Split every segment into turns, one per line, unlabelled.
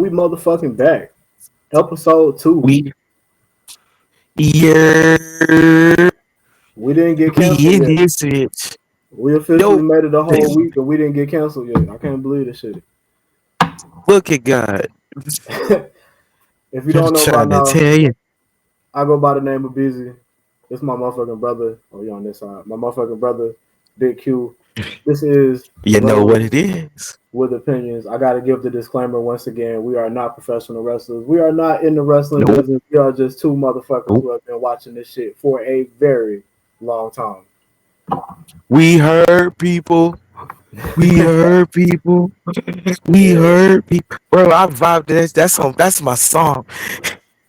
we motherfucking back. Episode 2.
We yeah,
We didn't get
we
canceled
in
yet.
this bitch.
We officially
Yo,
made it a whole
this-
week and we didn't get canceled yet. I can't believe this shit.
look at God.
If you
I'm
don't know by
trying to
now,
tell you.
I go by the name of Busy. This is my motherfucking brother. Oh, you on this side. My motherfucking brother, Big Q. This is
You know what
Brothers
it is.
with Opinions. I got to give the disclaimer once again. We are not professional wrestlers. We are not in the wrestling
Nope.
business. We are just two motherfuckers
Nope.
who have been watching this shit for a very long time.
We heard people. We heard people. We
Yeah,
heard people. Bro, I vibed to this. That's my song.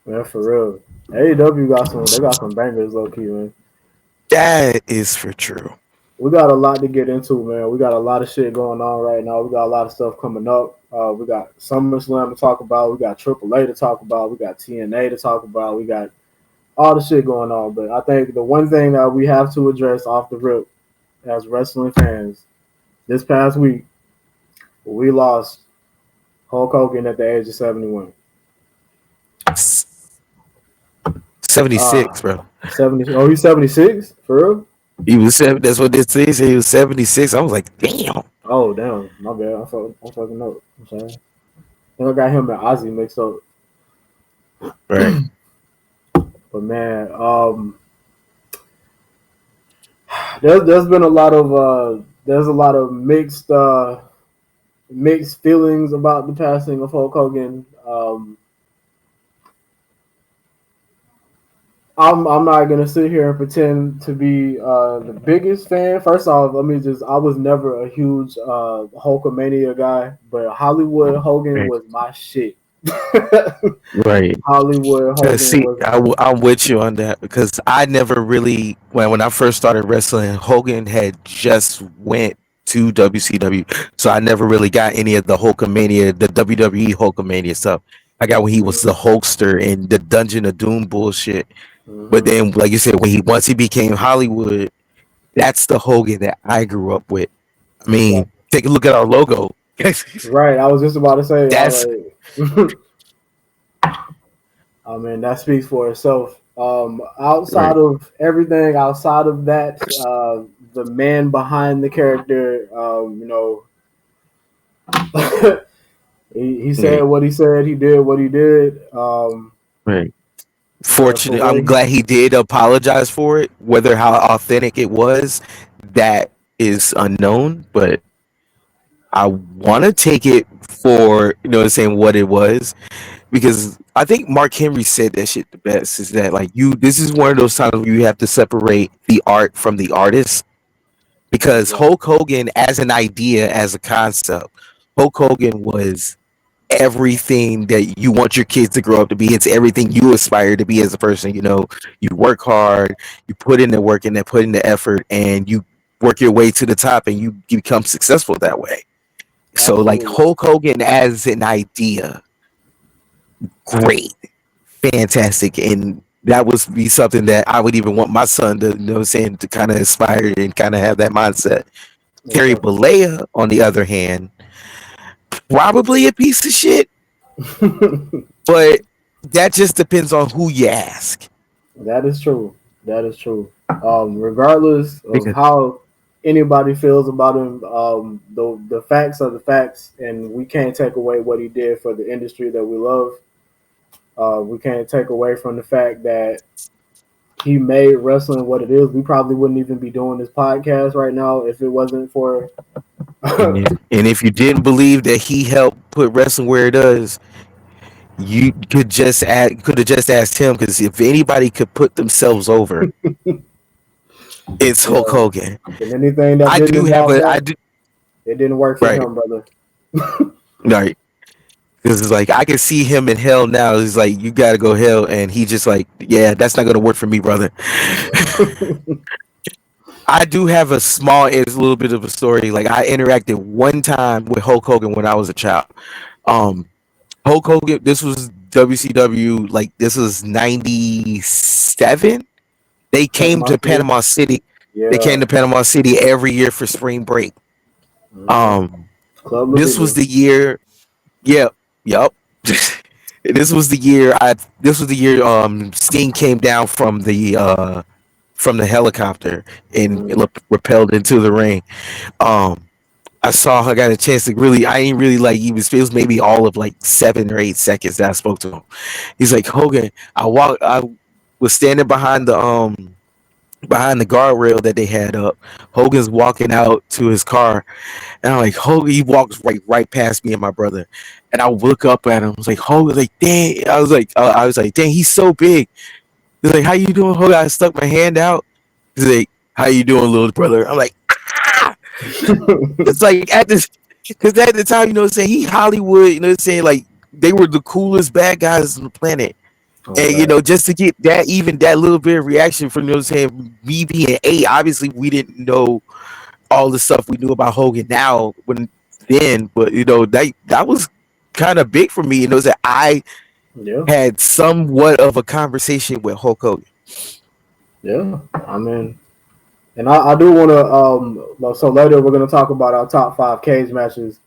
man, for real. AEW got some bangers, low key, man.
That is for true.
We got a lot to get into, man. We got a lot of shit going on right now. We got a lot of stuff coming up. We got SummerSlam to talk about. We got AAA to talk about. We got TNA to talk about. We got all the shit going on. But I think the one thing that we have to address off the rip as wrestling fans, this past week, we lost Hulk Hogan at the age of 71.
76, bro.
70. Oh, he's 76? For real?
He was seven. That's what this thing said. He was 76. I was like, damn.
Oh, damn. My bad. I'm fucking up. I'm sorry. I think I got him and Ozzy mixed up.
Right.
But man, there's been a lot of mixed feelings about the passing of Hulk Hogan. I'm not gonna sit here and pretend to be the biggest fan. First off, I was never a huge Hulkamania guy, but Hollywood Hogan
Right.
was my shit.
Right.
Hollywood Hogan
See,
was
I'm with you on that because I never really, when I first started wrestling, Hogan had just went to WCW, so I never really got any of the Hulkamania, the WWE Hulkamania stuff. I got when he was the Hulkster and the Dungeon of Doom bullshit. But then, like you said, once he became Hollywood, that's the Hogan that I grew up with. I mean, take a look at our logo.
right. I was just about to say,
That's
I mean, that speaks for itself. Outside of everything, outside of that, the man behind the character, he said what he said, he did what he did.
right.
For
Fortunately,
what
I'm glad he did apologize for it. Whether how authentic it was, that is unknown. But I want to take it for saying what it was, because I think Mark Henry said that shit the best. Is that like this is one of those times where you have to separate the art from the artist, because
Right.
Hulk Hogan as an idea, as a concept, Hulk Hogan was everything that you want your kids to grow up to be. It's everything you aspire to be as a person. You work hard, you put in the work and then put in the effort, and you work your way to the top, and you become successful that way. So like
Absolutely.
Hulk Hogan as an idea, great, fantastic, and that would be something that I would even want my son to, to kind of inspire and kind of have that mindset. Terry
Okay.
Bollea, on the other hand, probably a piece of shit, but that just depends on who you ask.
That is true. That is true. Regardless of
Because
how anybody feels about him, the facts are the facts, and we can't take away what he did for the industry that we love. We can't take away from the fact that he made wrestling what it is. We probably wouldn't even be doing this podcast right now if it wasn't for.
and if you didn't believe that he helped put wrestling where it does, you could have just asked him, because if anybody could put themselves over, it's Hulk
Yeah,
Hogan.
and anything that
I
didn't
do have
involve
a I
that,
do
it didn't work for
right
him, brother.
right. Because it's like I can see him in hell now. He's like, you gotta go hell, and he just like, yeah, that's not gonna work for me, brother. I do have it's a little bit of a story. Like I interacted one time with Hulk Hogan when I was a child. Um, Hulk Hogan. This was WCW. Like this was '97. They came
Panama
to
City.
Panama City. They came
Yeah.
to Panama City every year for spring break.
Mm-hmm.
Um,
Club La
this was
Villa.
the year. Yeah, yep. this was the year I. This was the year Sting came down from the helicopter and
Mm-hmm.
repelled into the ring. Um, I saw I got a chance to really. I ain't really like even. It was maybe all of like 7 or 8 seconds that I spoke to him. He's like, Hogan. I was standing behind the guardrail that they had up. Hogan's walking out to his car, and I'm like, Hogan. He walks right past me and my brother, and I look up at him. I was like, Hogan. Like, dang. I was like, dang. He's so big. He's like, how you doing, Hogan? I stuck my hand out. He's like, how you doing, little brother? I'm like, ah! It's like at this, because at the time, you know what I'm saying, he Hollywood, you know what I'm saying, like they were the coolest bad guys on the planet.
Oh
And
God.
just to get that, even that little bit of reaction from, you know what I'm saying, me being eight, obviously we didn't know all the stuff we knew about Hogan now when then, but that was kind of big for me. You know that I
Yeah.
had somewhat of a conversation with Hulk Hogan.
Yeah. I mean, and I do want to so later we're gonna talk about our top five cage matches.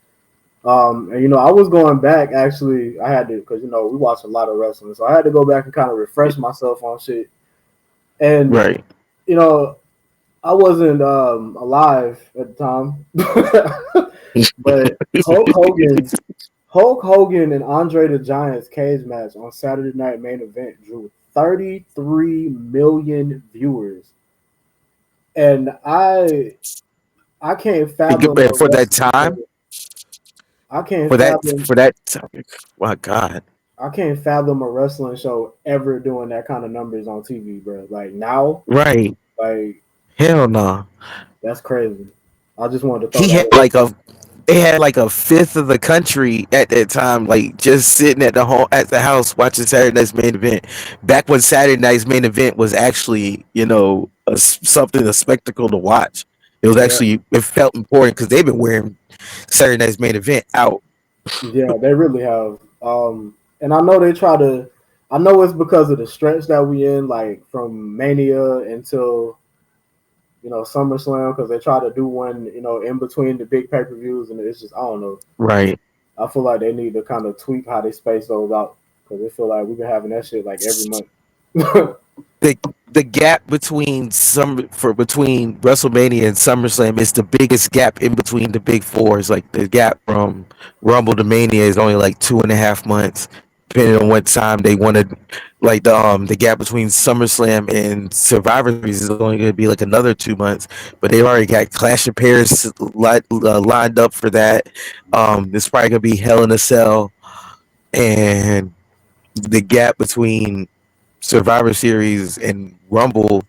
And I was going back actually. I had to because we watch a lot of wrestling, so I had to go back and kind of refresh myself on shit. And
Right.
you know, I wasn't alive at the time, but Hulk Hogan and Andre the Giant's cage match on Saturday Night Main Event drew 33 million viewers, and I can't fathom a
For that
wrestling
time,
show. I can't fathom
for that time, my God.
I can't fathom a wrestling show ever doing that kind of numbers on TV, bro. Like now,
Right.
like
Hell no.
that's crazy. I just wanted to throw
He
that
had
in.
like a they had like a fifth of the country at that time, like just sitting at the house watching Saturday Night's Main Event. Back when Saturday Night's Main Event was actually, something a spectacle to watch.
Yeah,
It felt important because they've been wearing Saturday Night's Main Event out.
yeah, they really have. And I know they try to. I know it's because of the stretch that we in, like from Mania until SummerSlam, because they try to do one, in between the big pay per views, and it's just I don't know.
Right.
I feel like they need to kind of tweak how they space those out because they feel like we've been having that shit like every month.
the the gap between WrestleMania and SummerSlam is the biggest gap in between the big fours. Like the gap from Rumble to Mania is only like 2.5 months, depending on what time they wanted. Like the gap between SummerSlam and Survivor Series is only going to be like another 2 months. But they already got Clash of Paris lined up for that. It's probably going to be Hell in a Cell, and the gap between Survivor Series and Rumble,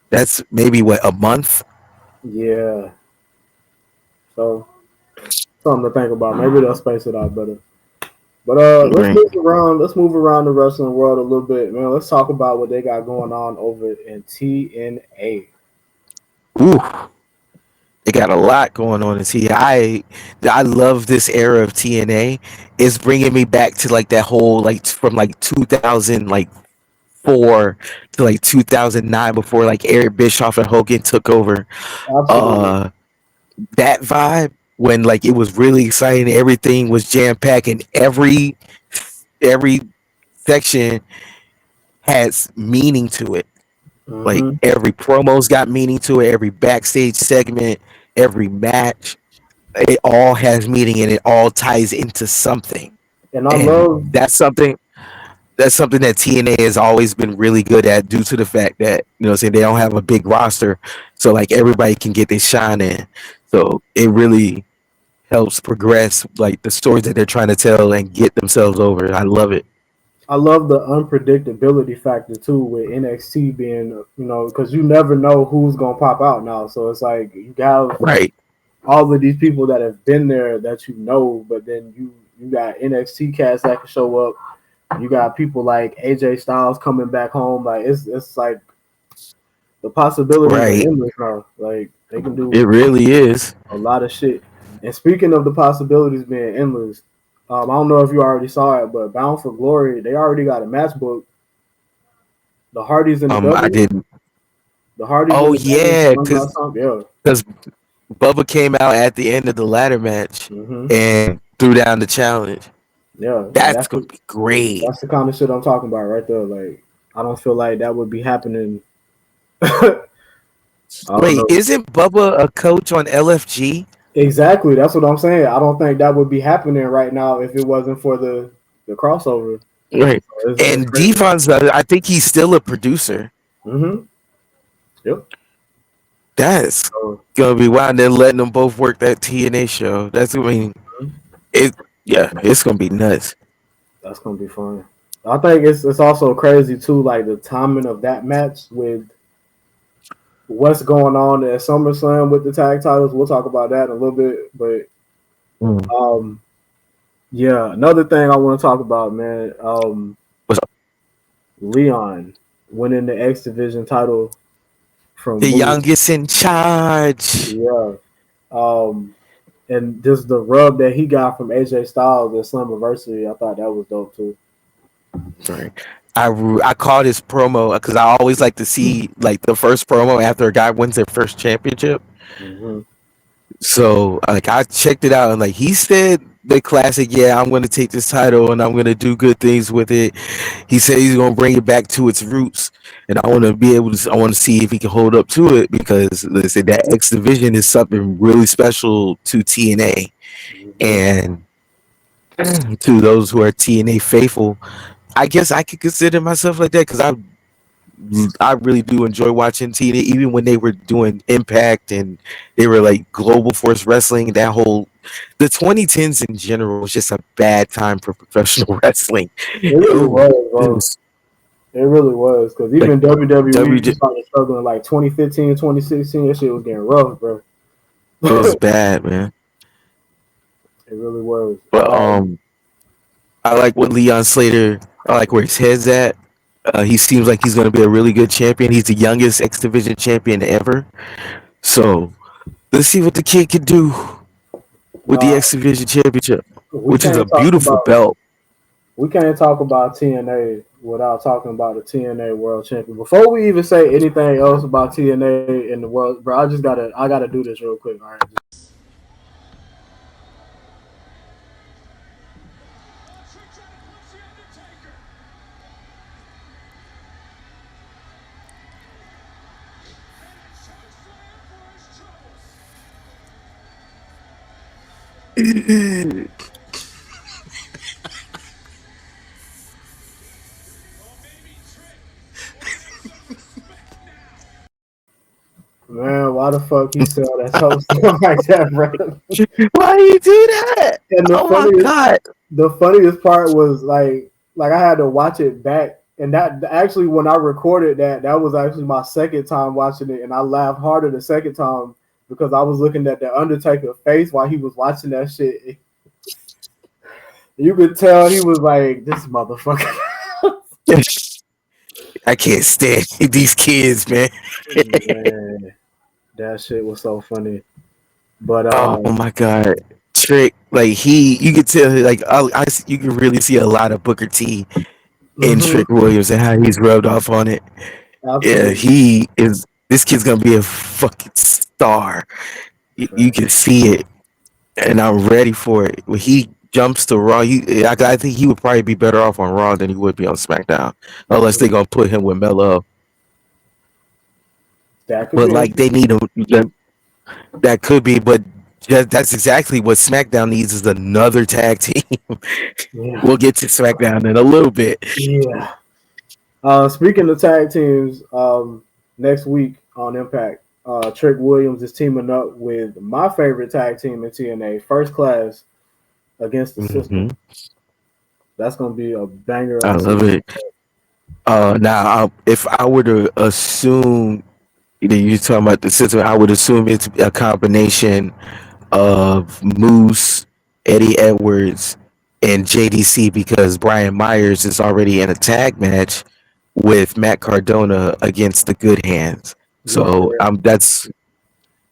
that's maybe what, a month?
Yeah, so something to think about. Maybe they'll space it out better. But let's
Right.
move around. Let's move around the wrestling world a little bit, man. Let's talk about what they got going on over in TNA.
Ooh, they got a lot going on in TNA. I love this era of TNA. It's bringing me back to like that whole like from like 2000 like 4 to like 2009 before like Eric Bischoff and Hogan took over.
Absolutely.
Uh, that vibe when like it was really exciting. Everything was jam packed, and every section has meaning to it. Like
Hmm.
every promo's got meaning to it. Every backstage segment, every match, it all has meaning and it all ties into something.
And I
And
love,
that's something that TNA has always been really good at, due to the fact that saying they don't have a big roster, so like everybody can get their shine in. So it really helps progress like the stories that they're trying to tell and get themselves over. I love it.
I love the unpredictability factor too with NXT being, because you never know who's gonna pop out now. So it's like you have
Right,
all of these people that have been there that but then you got NXT cats that can show up. You got people like AJ Styles coming back home. Like it's like the possibilities are
right.
endless now. Like they can
It
do
really is.
a lot of shit. And speaking of the possibilities being endless, I don't know if you already saw it, but Bound for Glory, they already got a match book. The Hardys and the
I
Dudleys,
didn't.
the Hardys and
Oh
the Dudleys
yeah,
done got something. Yeah.
because Bubba came out at the end of the ladder match
Hmm.
and threw down the challenge.
Yeah, like
That's gonna be great.
that's the kind of shit I'm talking about right there. Like I don't feel like that would be happening. I don't
Wait,
know.
isn't Bubba a coach on LFG?
Exactly, that's what I'm saying. I don't think that would be happening right now if it wasn't for the crossover.
Right.
It's
And
crazy.
Devon's, I think he's still a producer.
Mm-hmm. Yep.
That's
So
gonna be wild. They're letting them both work that TNA show. That's, I mean, it. Yeah, it's gonna be nuts.
that's gonna be fun. I think it's also crazy too, like the timing of that match with what's going on at SummerSlam with the tag titles. We'll talk about that in a little bit, but
Mm.
um, yeah, another thing I want to talk about, man.
What's up?
Leon winning the X Division title from
The
Moose.
youngest in charge.
Yeah. Um, and just the rub that he got from AJ Styles at Slammiversary, I thought that was dope too.
Sorry. I caught his promo because I always like to see like the first promo after a guy wins their first championship.
Mm-hmm.
So like I checked it out and like he said the classic, yeah, I'm gonna take this title and I'm gonna do good things with it. He said he's gonna bring it back to its roots, and I want to be able to. I want to see if he can hold up to it because they said that X Division is something really special to TNA,
Mm-hmm.
and to those who are TNA faithful, I guess I could consider myself like that because I really do enjoy watching TNA, even when they were doing Impact and they were like Global Force Wrestling. That whole the 2010s in general was just a bad time for professional wrestling.
It really
Ooh,
was,
it
bro.
was
It really was because
like
even WWE
WJ.
started struggling like 2015, 2016. That shit was getting rough, bro.
It was
It
bad, man.
really was.
But I like what Leon Slater. I like where his head's at. He seems like he's going to be a really good champion. He's the youngest X Division champion ever. So let's see what the kid can do with the
Nah,
X Division championship,
we
which is a
can't talk
beautiful
about
belt.
we can't talk about TNA without talking about the TNA World Champion. Before we even say anything else about TNA in the world, bro, I gotta do this real quick. All right, man, why the fuck he sell that whole stuff like that, bro?
Why do you do that?
And
Oh my god!
the funniest part was like I had to watch it back, and that actually when I recorded that was actually my second time watching it, and I laughed harder the second time because I was looking at the Undertaker face while he was watching that shit. You could tell he was like, "This motherfucker."
I can't stand these kids, man.
Man, that shit was so funny. But
Oh my god, Trick! Like you could tell, like you can really see a lot of Booker T in
mhm,
Trick Williams and how he's rubbed off on it. Yeah,
absolutely,
he is. This kid's gonna be a fucking star. You
facts.
can see it, and I'm ready for it. When he jumps to Raw, I think he would probably be better off on Raw than he would be on SmackDown, unless they're gonna put him with Melo.
That could
But
be
like they
interesting.
need him. That could be, but that's exactly what SmackDown needs is another tag team.
Yeah,
We'll get to SmackDown in a little bit.
yeah. Speaking of tag teams, next week on Impact, Trick Williams is teaming up with my favorite tag team in TNA, First Class, against the System.
Hmm.
That's gonna be a banger
I
of a
love
season.
it. Now, if I were to assume that you're talking about the system, I would assume it's a combination of Moose, Eddie Edwards, and JDC because Brian Myers is already in a tag match with Matt Cardona against the Good Hands.
You are
So
correct.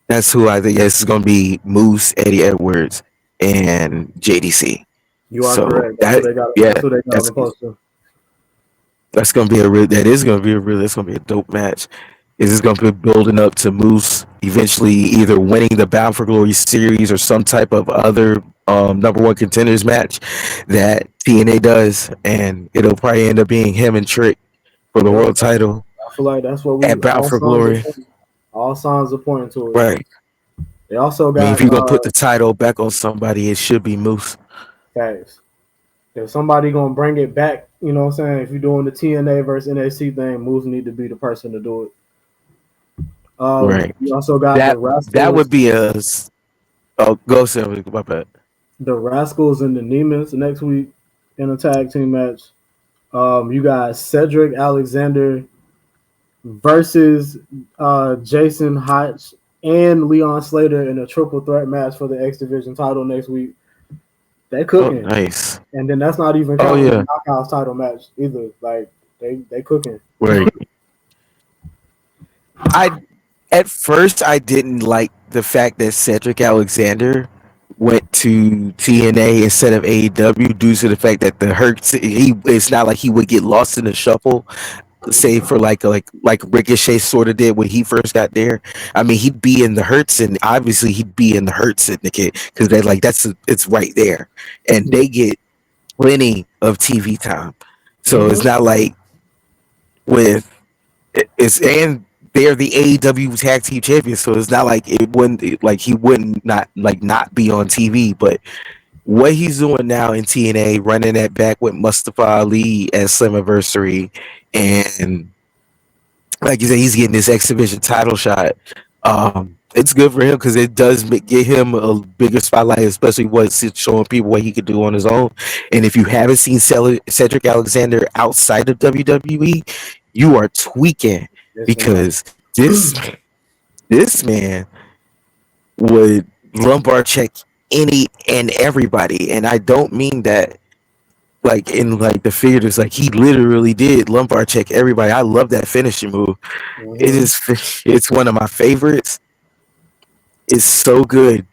that's who I think is going to be Moose, Eddie Edwards, and JDC.
You are
So
correct. That's who they got.
yeah,
That's who they got on
that's
the poster.
that's gonna be a real. That is gonna be a real. It's gonna be a dope match. Is this gonna be building up to Moose eventually either winning the Bound for Glory series or some type of other number one contenders match that TNA does, and it'll probably end up being him and Trick for the
Yep.
world title
I feel like that's what
at
we
Bound
all
for
signs are
Glory.
pointing. All signs are pointing to it.
Right.
They also
I mean, if
got
you're gonna put the title back on somebody, it should be Moose.
facts. If somebody gonna bring it back, you know what I'm saying? If you're doing the TNA versus NXT thing, Moose need to be the person to do it.
Right.
You also got
That would be a. Oh, go Sylvia. My bad.
The Rascals and the Nemans next week in a tag team match. You got Cedric Alexander versus Jason Hotch and Leon Slater in a triple threat match for the X Division title next week. They
Oh,
cooking,
nice.
and then that's not even
Oh
counting
yeah.
the Knockouts title match either. Like they cooking.
Right. I At first I didn't like the fact that Cedric Alexander went to TNA instead of AEW due to the fact that the hurts he it's not like he would get lost in the shuffle, say for like Ricochet sort of did when he first got there. I mean, he'd be in the hurts, and obviously he'd be in the hurt syndicate because they're like it's right there, and they get plenty of TV time. So it's
Mm-hmm.
not like with it's and they're the AEW tag team champions, so it's not like it wouldn't like he wouldn't not be on TV. But what he's doing now in TNA, running that back with Mustafa Ali as Slammiversary, and like you said, he's getting this exhibition title shot. It's good for him because it does get him a bigger spotlight, especially what's showing people what he could do on his own. And if you haven't seen Cedric Alexander outside of WWE, you are tweaking
It's
because
phenomenal.
this man would lumbar check any and everybody, and I don't mean that like in like the figures. Like he literally did lumbar check everybody. I love that finishing move. It
Mm-hmm.
is it's one of my favorites. It's so good.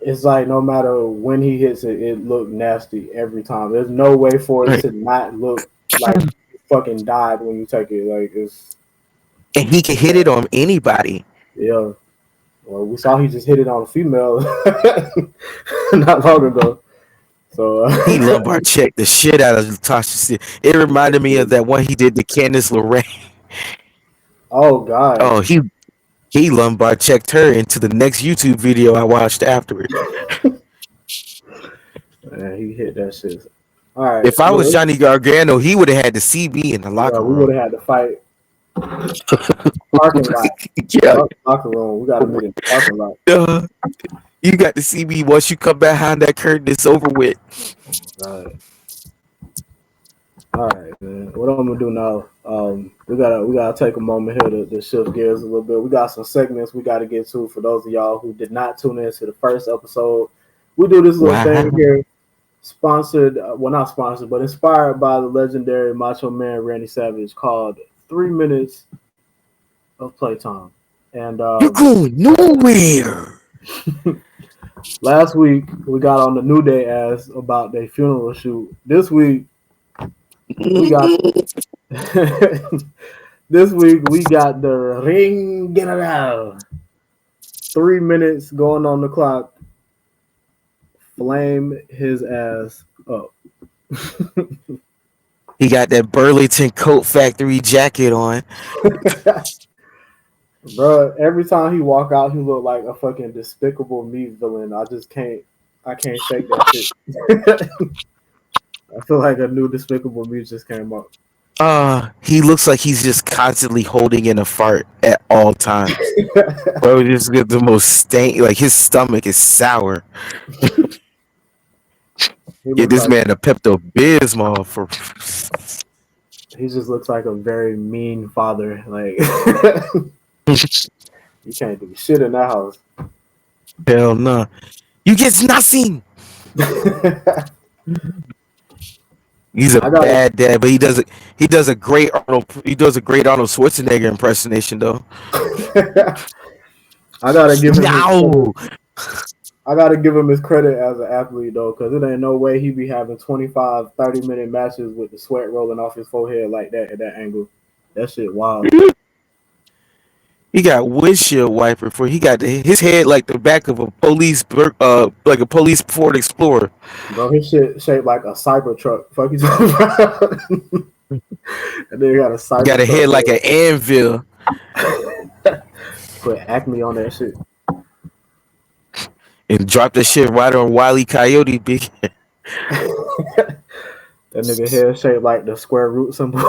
It's like no matter when he hits it, it looked nasty every time. There's no way for it
Right.
to not look like you fucking died when you take it. Like
And he can hit it on anybody.
yeah. Well, we saw he just hit it on a female not long ago. So
He lumbar checked the shit out of Tasha. It reminded me of that one he did to Candice LeRae.
oh god,
Oh, he lumbar checked her into the next YouTube video I watched afterward.
man, he hit that shit. All right,
If I was
look,
Johnny Gargano, he would have had the CB in the
yeah,
locker
we would
room.
have had to fight parking lot.
Yeah,
Locker room. We got to meet in the parking lot.
you got the CB once you come behind that curtain. It's over with.
Right. All right, man. What I'm gonna do now? We gotta take a moment here to shift gears a little bit. We got some segments we got to get to for those of y'all who did not tune in to the first episode. We do this little
Wow.
thing here, sponsored, well not sponsored, but inspired by the legendary Macho Man Randy Savage, called 3 Minutes of Playtime. And
You're going nowhere.
last week we got on the New Day ass about their funeral shoot. This week we got this week we got the ring general. 3 minutes going on the clock. Flame his ass up.
He got that Burlington Coat Factory jacket on.
Bro, every time he walk out, he look like a fucking Despicable Me villain. I can't shake that shit. I feel like a new Despicable Me just came up.
He looks like he's just constantly holding in a fart at all times. Bro, just get the most stank. Like his stomach is sour.
He
Get
looks
this
like
man a Pepto Bismol for.
he just looks like a very mean father. Like you can't do shit in that house.
Hell no. You get nothing. He's a
I gotta
bad dad, but he does a great Arnold Schwarzenegger impersonation though.
I gotta give him his credit.
No.
I gotta give him his credit as an athlete though, because it ain't no way he be having 25, 30-minute matches with the sweat rolling off his forehead like that at that angle. That shit wild.
He got windshield wiper for. He got his head like the back of a like a police Ford Explorer.
Bro, his shit shaped like a cyber truck. Fuck you talking about? And then you got a
He got
cyber
a
truck
head like an anvil
head. Put Acme on that shit.
and dropped the shit right on Wile Coyote. Big.
That nigga head shaped like the square root symbol.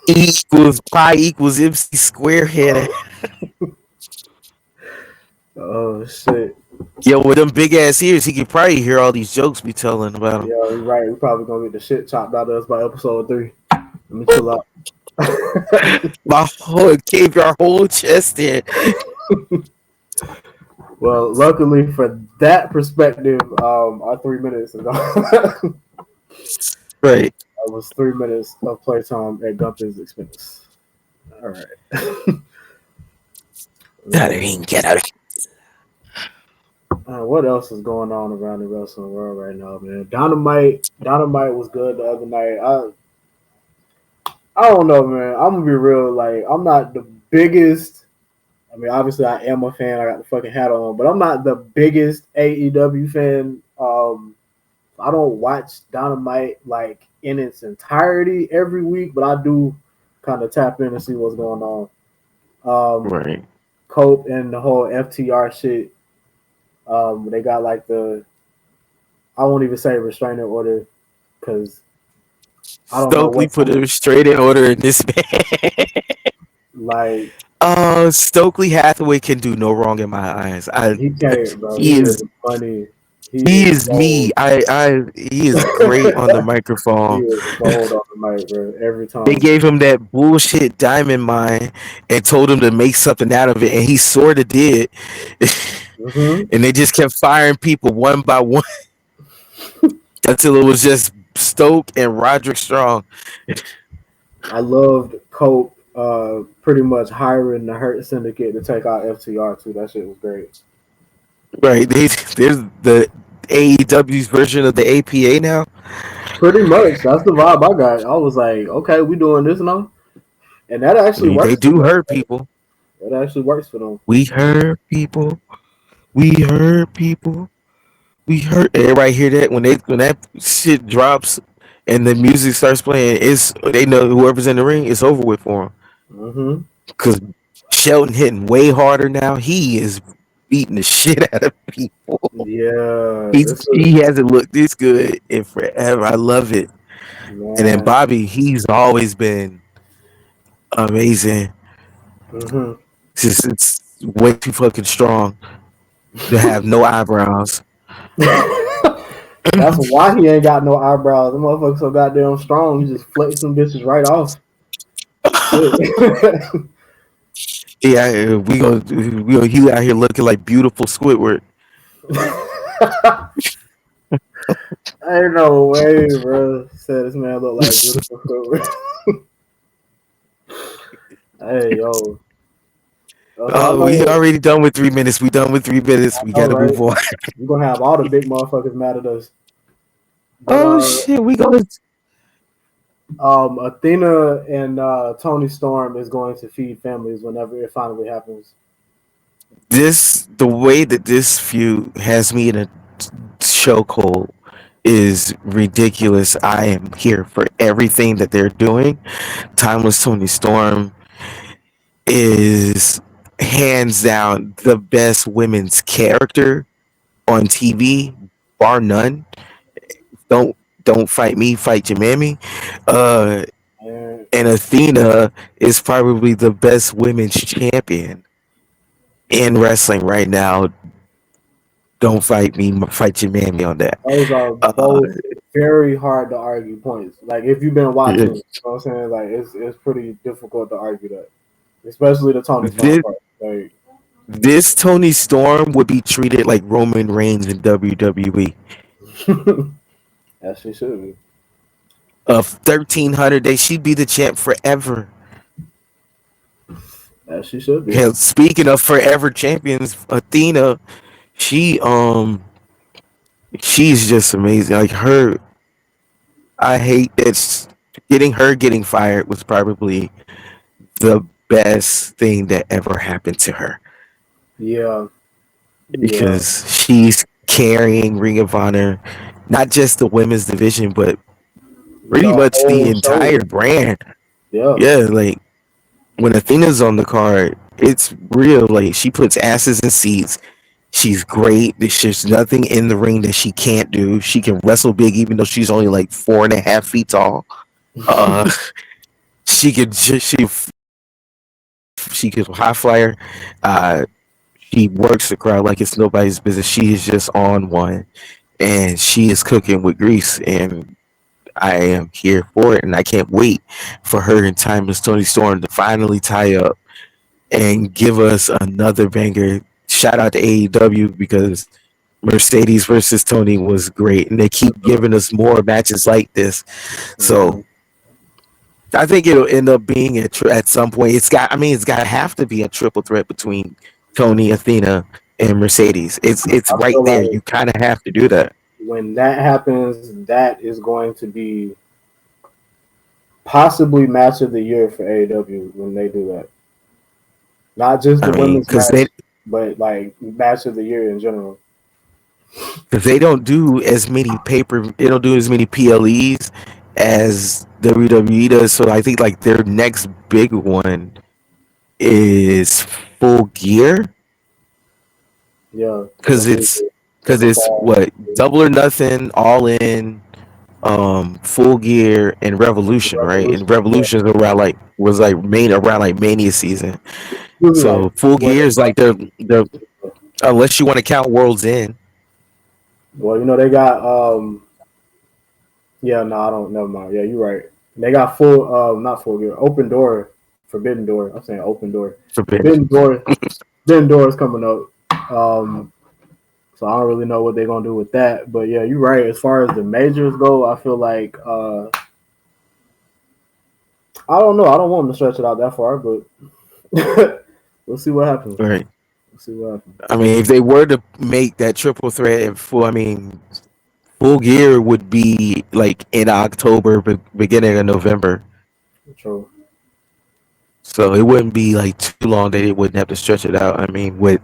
E equals pi equals MC square head.
Oh shit.
Yo, with them big ass ears, he could probably hear all these jokes we telling about him.
Yeah, you're right. We probably gonna get the shit chopped out of us by episode 3. Let me chill out.
My whole gave your whole chest in.
Well, luckily for that perspective, our 3 minutes is gone.
Right.
That was 3 minutes of playtime at Gunther's expense. All right.
That ain't get out.
What else is going on around the wrestling world right now, man? Dynamite was good the other night. I don't know, man. I'm gonna be real. Like, I'm not the biggest. I mean, obviously, I am a fan. I got the fucking hat on, but I'm not the biggest AEW fan. I don't watch Dynamite like in its entirety every week, but I do kind of tap in and see what's going on.
Right.
Cope and the whole FTR shit. They got like I won't even say restraining order because I don't know
Stokely
what
put a restraining order in this man.
like
Stokely Hathaway can do no wrong in my eyes.
he can't, bro.
He
He
is
is funny. He
he
is
is me.
gold.
He is great on the
He
microphone.
is gold on the mic, bro. Every
They
time.
gave him that bullshit diamond mine and told him to make something out of it, and he sort of did.
Hmm.
And they just kept firing people one by one until it was just Stoke and Roderick Strong.
I loved Cope pretty much hiring the Hurt Syndicate to take out FTR too. That shit was great.
Right? There's the AEW's version of the APA now.
Pretty much. That's the vibe I got. I was like, okay, we doing this now. And that
I
actually
mean, they
works for
do
them.
hurt people.
That actually works for them.
We hurt people. We hurt people. We hurt. Everybody hear that when that shit drops and the music starts playing. It's they know whoever's in the ring. It's over with for him
Hmm.
because Shelton hitting way harder now. He is beating the shit out of people.
Yeah,
He hasn't looked this good in forever. I love it. And then
man.
Bobby, he's always been amazing.
Hmm.
It's way too fucking strong to have no eyebrows.
That's why he ain't got no eyebrows. The motherfucker so goddamn strong. He just flex them bitches right off. Shit.
Yeah, we gonna he out here looking like beautiful Squidward.
Ain't no way, bro. Said this man look like beautiful Squidward. Hey, yo. I
Oh, we
know.
already done with 3 minutes. We done with 3 minutes. We
All
gotta
right.
move on.
We're gonna have all the big motherfuckers mad at us. But
Oh shit, we gonna
Athena and Tony Storm is going to feed families whenever it finally happens.
the way that this feud has me in a chokehold is ridiculous. I am here for everything that they're doing. Timeless Tony Storm is hands down the best women's character on TV, bar none. Don't don't fight me, fight your mammy. Uh,
And
and Athena is probably the best women's champion in wrestling right now. Don't fight me, fight your mammy on that.
those are
Uh,
both very hard to argue points. Like if you've been watching, you know what I'm saying? Like it's pretty difficult to argue that. Especially the Tony Storm
this,
part. Like
this Tony Storm would be treated like Roman Reigns in WWE.
as she should be.
Of 1300 days, she'd be the champ forever.
As she should be.
Hell, speaking of forever champions, Athena, she she's just amazing. Like her, I hate that getting fired was probably the best thing that ever happened to her
Yeah, yeah.
because she's carrying Ring of Honor, not just the women's division, but pretty
The
much the
whole show.
entire brand.
Yeah.
Yeah, like when Athena's on the card, it's real. Like she puts asses in seats. She's great. There's nothing in the ring that she can't do. She can wrestle big, even though she's only like 4.5 feet tall. Uh, she could she could high flyer. Uh, she works the crowd like it's nobody's business. She is just on one, and she is cooking with grease. And I am here for it, and I can't wait for her and Timeless Tony Storm to finally tie up and give us another banger. Shout out to AEW because Mercedes versus Tony was great, and they keep giving us more matches like this. So
Mhm.
I think it'll end up being at some point. It's got to have to be a triple threat between Tony, Athena, and Mercedes. It's
I
right
feel
there.
like
You kind of have to do that.
when that happens, that is going to be possibly match of the year for AEW when they do that. Not just
I
the
mean,
women's match, but like match of the year in general.
because they don't do as many they don't do as many PLEs as WWE does. So I think like their next big one is Full Gear
Yeah, yeah,
because it's
in the fall.
what Double or Nothing, All In, Full Gear, and Revolution, right? And
Revolution. Yeah,
Revolution around like was like main around like Mania season.
usually like
So Full
what
Gear is like they're unless you want to count World's End
well, they got yeah, no, I don't never mind. Yeah, you're right. They got full not full gear, open door, forbidden door. I'm saying open door.
for Ben.
Forbidden door forbidden door is coming up. So I don't really know what they're gonna do with that. But yeah, you're right. As far as the majors go, I feel like I don't know. I don't want them to stretch it out that far, but we'll see what happens.
Right.
We'll see what happens.
I mean, if they were to make that triple threat in full, I mean, Full Gear would be like in October, beginning of November.
True.
So it wouldn't be like too long that it wouldn't have to stretch it out. I mean, with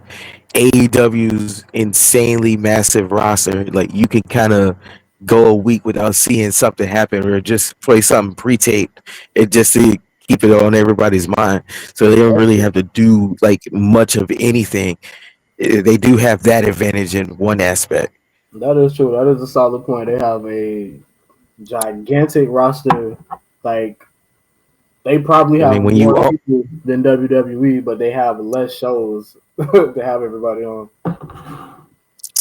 AEW's insanely massive roster, like you can kind of go a week without seeing something happen or just play something pre-taped and just to keep it on everybody's mind. So they don't
That's
really
true.
have to do like much of anything. They do have that advantage in one aspect.
That is true. That is a solid point. They have a gigantic roster. Like they probably
I mean,
have
when
more
you all
people than WWE, but they have less shows to have everybody on.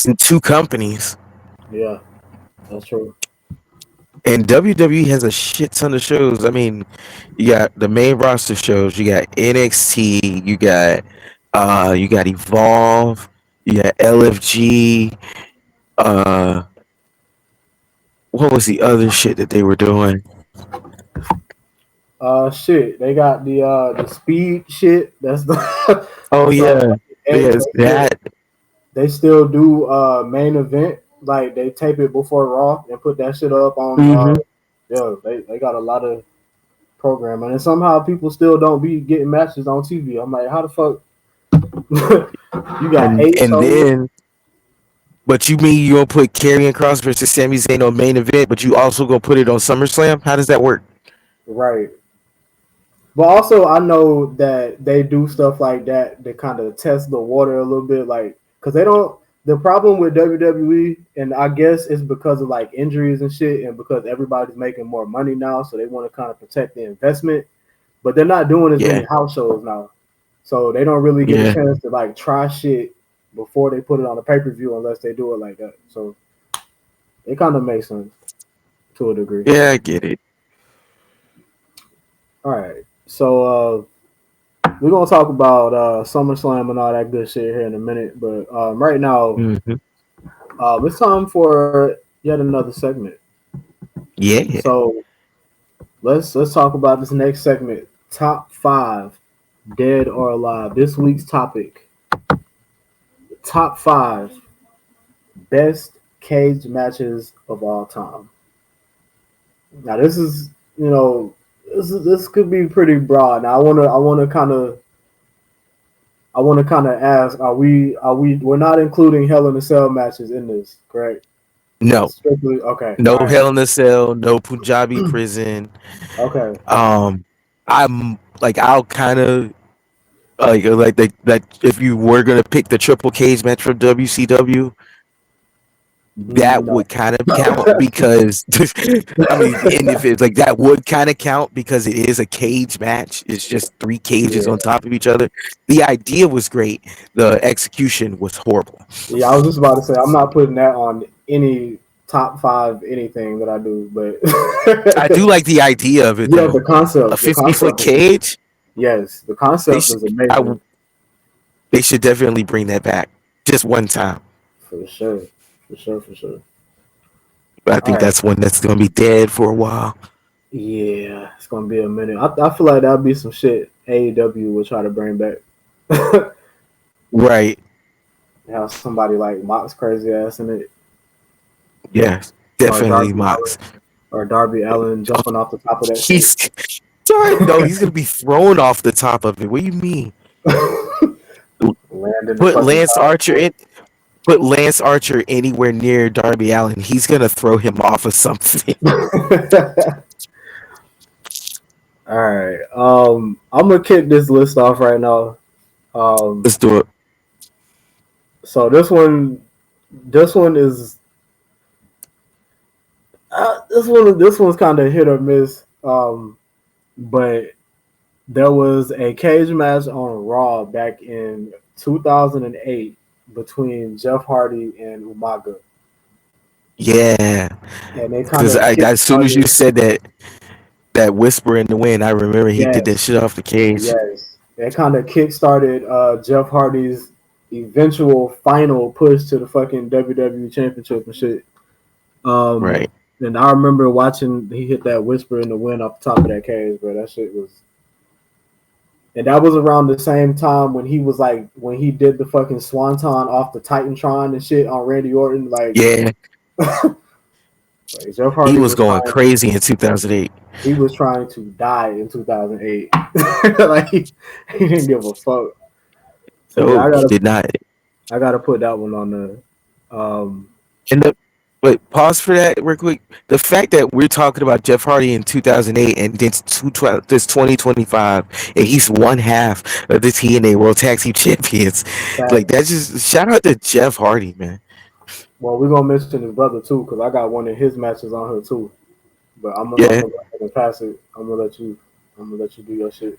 in two companies,
Yeah, that's true.
and WWE has a shit ton of shows. I mean, you got the main roster shows. You got NXT. You got Evolve. You got LFG. Uh, what was the other shit that they were doing?
Shit, they got the speed shit. That's the
Oh
that's all.
yeah, yes, that.
They still do main event. Like they tape it before Raw and put that shit up on.
Hmm.
Yeah, they got a lot of programming, and somehow people still don't be getting matches on TV. I'm like, how the fuck? You got eight
And
shows,
then, but you mean you gonna put Karrion Cross versus Sami Zayn on main event, but you also gonna put it on SummerSlam? How does that work?
right? But also, I know that they do stuff like that to kind of test the water a little bit, like because they don't. The problem with WWE, and I guess it's because of like injuries and shit, and because everybody's making more money now, so they want to kind of protect the investment. But they're not doing as many
Yeah,
house shows now, so they don't really get a
yeah,
chance to like try shit before they put it on a pay per view unless they do it like that. So it kind of makes sense to a degree.
yeah. I get it.
All right, so we're gonna talk about SummerSlam and all that good shit here in a minute, but right now
Hmm.
it's time for yet another segment.
Yeah.
So let's talk about this next segment. Top five, dead or alive. This week's topic: top five best cage matches of all time. Now this is you know, this could be pretty broad. Now, I want to kind of ask: we're not including Hell in a Cell matches in this, correct?
No,
It's strictly okay.
no
All right.
Hell in a Cell, no Punjabi prison.
Okay.
Um, I'm like I'll kind of like if you were gonna pick the triple cage match from WCW, that
No.
would kind of count because I mean, and if it's like that would kind of count because it is a cage match. It's just three cages on
Yeah.
top of each other. The idea was great. The execution was horrible.
Yeah. I was just about to say I'm not putting that on any top five anything that I do, but
I do like the idea of it
yeah,
though. A
the
50-foot
concept is
cage.
yes, the
They
concept
should.
is amazing
They should definitely bring that back just one time.
for sure, for sure, for sure.
But I
All
think
right.
that's one that's gonna be dead for a while.
Yeah, it's gonna be a minute. I feel like that'll be some shit AEW will try to bring back.
Right.
Have somebody like Mox crazy ass in it,
Yes.
or
Definitely
Darby Allen,
Mox.
or Darby Allen jumping off the top of that shit.
He's sorry. No, he's gonna be thrown off the top of it. What do you mean?
Landing the
Put
fucking
Lance Archer
powerbomb.
in. Put Lance Archer anywhere near Darby Allen. He's gonna throw him off of something.
All right. I'm gonna kick this list off right now. Um,
Let's do it.
so this one is this one's kind of hit or miss. But there was a cage match on Raw back in 2008 between Jeff Hardy and Umaga,
Yeah.
and they kind
Because
of
I
kick
as soon as you
started.
said that whisper in the wind, I remember he did that
Yes,
shit off the cage.
yes, they kind of kick started Jeff Hardy's eventual final push to the fucking WWE Championship and shit. Um,
Right.
and I remember watching he hit that whisper in the wind off the top of that cage, bro. That shit was, and that was around the same time when he was like when he did the fucking swanton off the Titantron and shit on Randy Orton.
Yeah.
Like Jeff
He
Hardy
was
was
going
trying,
crazy in 2008.
he was trying to die in 2008. Like he didn't give a fuck. So yeah,
Oh, he did not.
I gotta put that one on the. Um,
And the but pause for that real quick. The fact that we're talking about Jeff Hardy in 2008 and then this 2025 and he's one half of the TNA World Tag Team Champions, like
Facts.
that's just shout out to Jeff Hardy, man.
Well, we're gonna mention his brother too, because I got one of his matches on here too. But I'm
Yeah.
gonna go ahead and pass it. I'm gonna let you do your shit.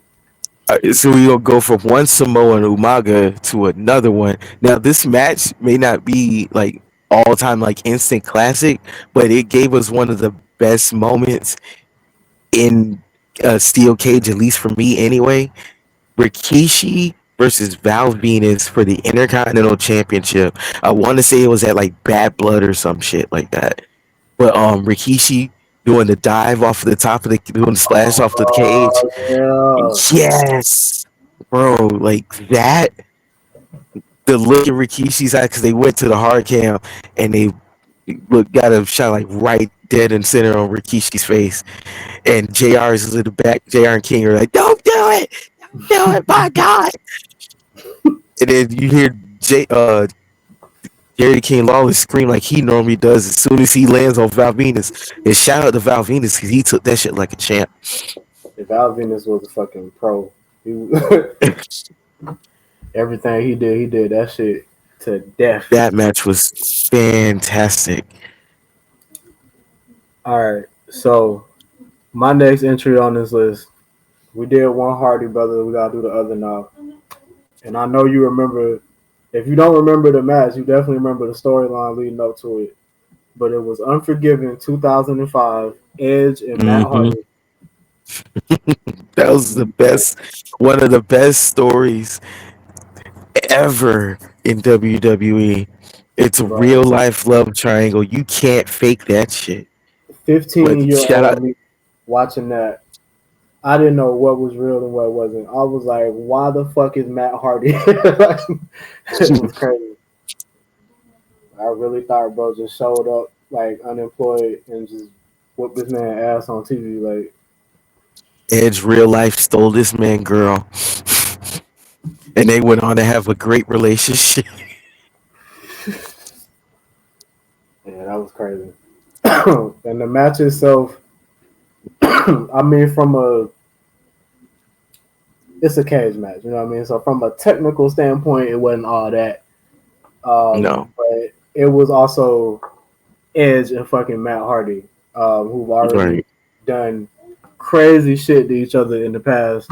So we gonna go from one Samoan Umaga to another one. Now this match may not be like all time like instant classic, but it gave us one of the best moments in a steel cage, at least for me anyway. Rikishi versus Val Venus for the Intercontinental Championship. I want to say it was at like Bad Blood or some shit like that. But Rikishi doing the dive off the top of the doing the splash off the cage.
Oh
Yes, bro, like that. The look in Rikishi's eye because they went to the hard cam and they got a shot like right dead and center on Rikishi's face. And JR is in the back. JR and King are like, "Don't do it! Don't do it! My God!" And then you hear Jerry King Lawless scream like he normally does as soon as he lands on Val Venus. And shout out to Val Venus because he took that shit like a champ.
yeah, if Al Venus was a fucking pro, he, everything he did that shit to death.
That match was fantastic.
All right, so my next entry on this list, we did one Hardy brother. We gotta do the other now. And I know you remember. If you don't remember the match, you definitely remember the storyline leading up to it. But it was Unforgiven 2005, Edge and Matt
Hmm.
Hardy.
That was the best, one of the best stories ever in WWE. It's a real
Bro,
life love triangle. You can't fake that shit.
15
But
year
shout
old
out,
me watching that. I didn't know what was real and what wasn't. I was like, why the fuck is Matt Hardy? Like, it was crazy. I really thought bro just showed up like unemployed and just whooped this man ass on TV. Like,
Edge real life stole this man girl, and they went on to have a great relationship.
Yeah, that was crazy. And the match itself, I mean, it's a cage match, you know what I mean? So from a technical standpoint, it wasn't all that.
No,
But it was also Edge and fucking Matt Hardy, who've already
right,
done crazy shit to each other in the past,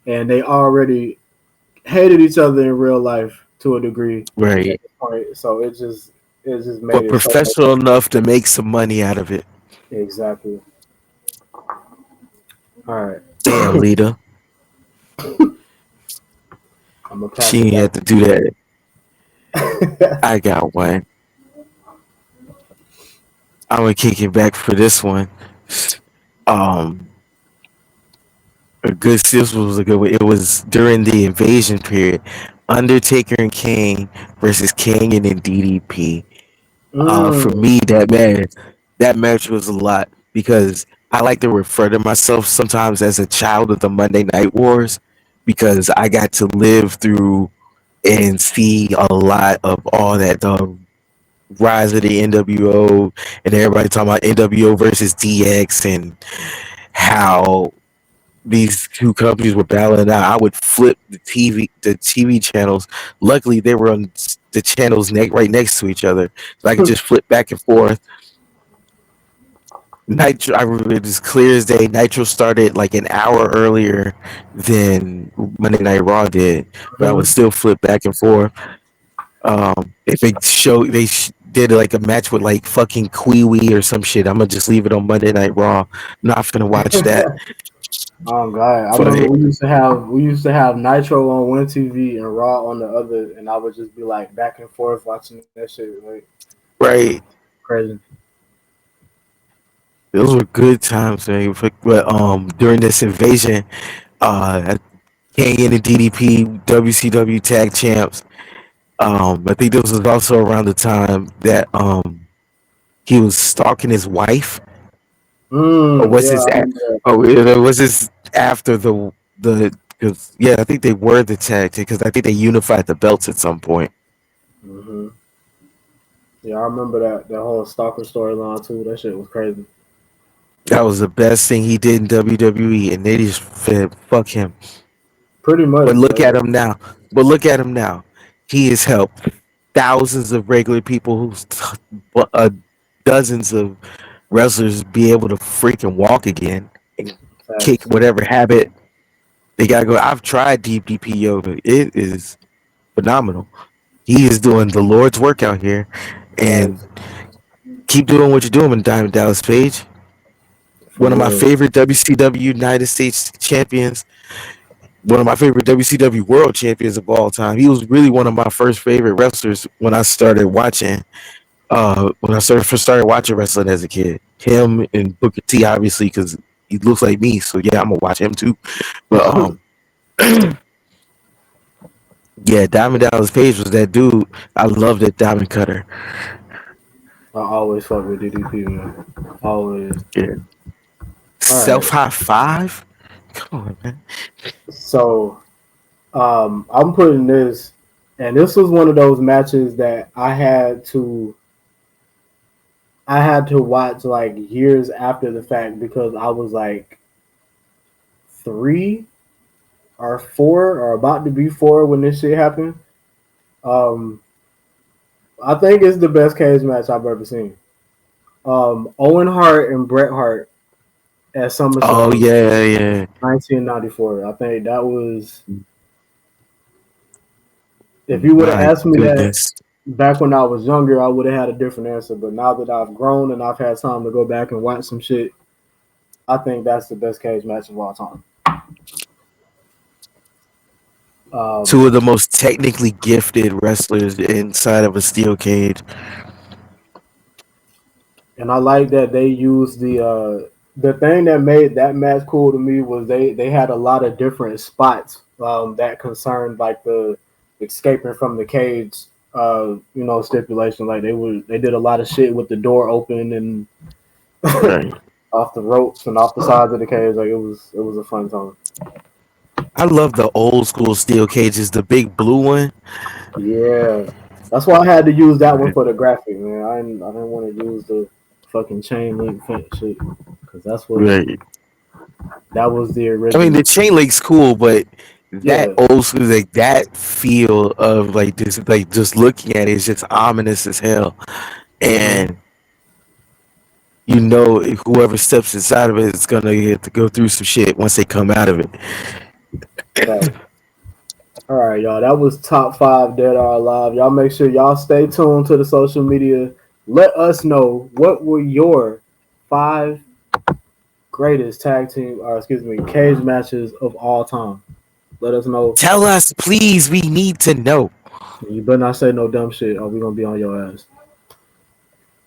and they already hated each other in real life to a degree at
right.
this point. So it just made
But
it so much
professional enough to make some money out of it.
exactly. All right,
Damn,
I'm
Lita,
gonna pass
she
it
ain't
back.
had to do that.
To
I got one. I'm gonna kick it back for this one. Um, a good this was a good one. It was during the invasion period. Undertaker and Kane versus Kane and DDP. For
mm,
me, that match was a lot because I like to refer to myself sometimes as a child of the Monday Night Wars because I got to live through and see a lot of all that rise of the NWO and everybody talking about NWO versus DX and how these two companies were battling out. I would flip the TV channels. Luckily, they were on the channels right next to each other, so I could just flip back and forth. Nitro, I remember it as clear as day. Nitro started like an hour earlier than Monday Night Raw did, but I would
mhm.
still flip back and forth. If did like a match with like fucking Kiwi or some shit, I'm gonna just leave it on Monday Night Raw. Not gonna watch that.
Oh God, I remember
But
we used to have Nitro on one TV and Raw on the other, and I would just be like back and forth watching that shit. Like
right,
crazy.
those were good times, man. But during this invasion, Kane and DDP WCW Tag Champs. I think this was also around the time that he was stalking his wife, or was
Yeah,
this?
I remember that.
Was this after the? Cause yeah, I think they were the tag team because I think they unified the belts at some point.
hmm Yeah, I remember that whole stalker storyline too. That shit was crazy.
That was the best thing he did in WWE, and they just said, "Fuck him."
Pretty much,
But look
bro.
at him now. But look at him now. He has helped thousands of regular people who's dozens of wrestlers be able to freaking walk again and kick
Facts,
whatever habit they gotta go. I've tried DPP yoga. It is phenomenal. He is doing the Lord's work out here, and
facts,
keep doing what you're doing in Diamond Dallas Page.
for
One of my
real.
favorite WCW United States champions, one of my favorite WCW World Champions of all time. He was really one of my first favorite wrestlers when I started watching. When I first started watching wrestling as a kid, him and Booker T, obviously, because he looks like me. So yeah, I'm gonna watch him too. But yeah, Diamond Dallas Page was that dude. I love that Diamond Cutter.
I always fuck with DDP, man. Always.
Yeah.
All right.
Self high five. Come on, man.
So I'm putting this, and this was one of those matches that I had to watch like years after the fact because I was like 3 or 4 or about to be 4 when this shit happened. Um, I think it's the best cage match I've ever seen. Owen Hart and Bret Hart at
Oh
SummerSlam
yeah, yeah.
1994. I think that was. If you would have
My
asked me that
goodness.
back when I was younger, I would have had a different answer. But now that I've grown and I've had time to go back and watch some shit, I think that's the best cage match of all time.
Two
Um,
of the most technically gifted wrestlers inside of a steel cage.
and I like that they used the thing that made that match cool to me was they had a lot of different spots that concerned like the escaping from the cage stipulation. Like they did a lot of shit with the door open and
Right.
off the ropes and off the sides of the cage. Like it was a fun time.
I love the old school steel cages, the big blue one.
Yeah, that's why I had to use that one for the graphic, man. I didn't want to use the fucking chain link fence shit because
Right.
that was the
I mean, the
original.
chain link's cool, but that
Yeah.
old school, like that feel of like this, like just looking at it is just ominous as hell.
Mm-hmm.
And you know, whoever steps inside of it is gonna get to go through some shit once they come out of it.
Right. All right, y'all. That was top five dead or alive. Y'all make sure y'all stay tuned to the social media. Let us know what were your five greatest tag team, or excuse me, cage matches of all time. Let us know.
Tell us, please. We need to know.
You better not say no dumb shit, or we gonna be on your ass.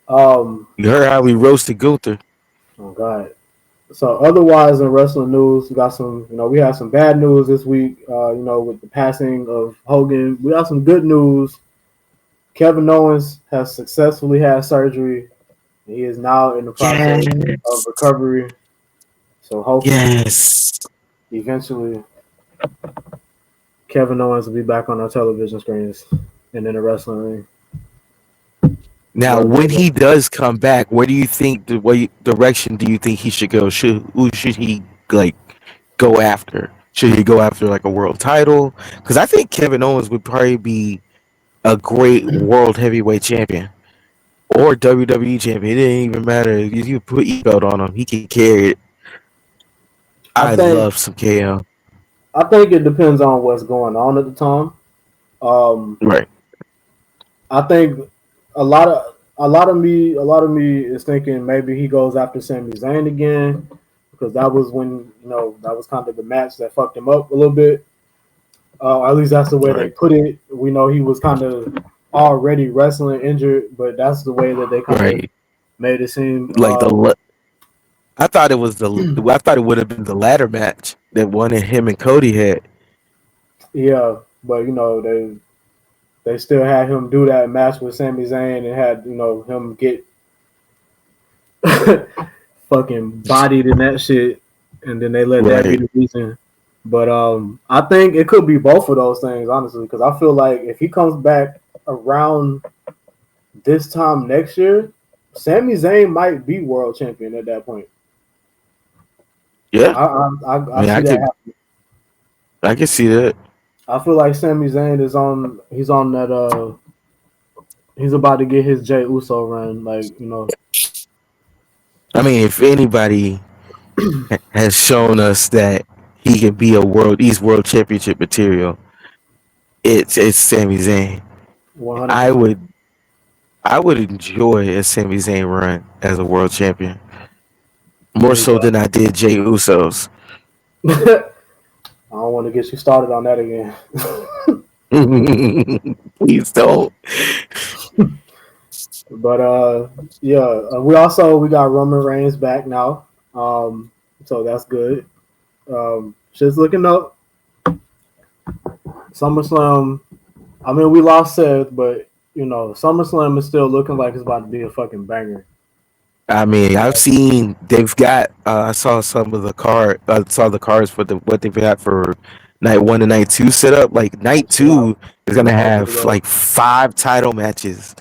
Um.
You heard how we roasted Gunther.
Oh God. So otherwise in wrestling news, we got some. We had some bad news this week. With the passing of Hogan, we got some good news. Kevin Owens has successfully had surgery. He is now in the process of
Yes.
recovery. So hopefully,
Yes.
eventually, Kevin Owens will be back on our television screens and in the wrestling ring.
Now,
But
when he does come back, where do you think the way direction do you think he should go? Who should he like go after? Should he go after like a world title? Because I think Kevin Owens would probably be a great world heavyweight champion or WWE champion. It didn't even matter. If you put E belt on him, he can carry it.
I
I
think
love some KO.
I think it depends on what's going on at the time. Um,
Right,
I think a lot of me is thinking maybe he goes after Sami Zayn again because that was when that was kind of the match that fucked him up a little bit. At least that's the way they
right,
put it. We know he was kind of already wrestling injured, but that's the way that they kind of
right.
made it seem.
Like I thought it was I thought it would have been the ladder match that one of him and Cody had.
Yeah, but they still had him do that match with Sami Zayn and had him get fucking bodied in that shit, and then they let that be
Right.
the reason. But I think it could be both of those things, honestly, because I feel like if he comes back around this time next year, Sami Zayn might be world champion at that point.
Yeah. I
I
mean,
see that happen.
I can see that.
I feel like Sami Zayn is on. He's on that. He's about to get his Jay Uso run. Like
I mean, if anybody has shown us that he can be a East World Championship material, it's Sami Zayn. I
100%.
would I would enjoy a Sami Zayn run as a world champion more
Me
so
too.
than I did Jay Uso's.
I don't want to get you started on that again.
Please don't.
But yeah, we got Roman Reigns back now. So that's good. Shit's looking up. SummerSlam. I mean, we lost Seth, but SummerSlam is still looking like it's about to be a fucking banger.
I mean, I've seen they've got. I saw some of the card. I saw the cards for what they've got for night one and night two set up. Like night
It's a lot.
two is
It's a
gonna
long way to
have
go.
like 5 title matches.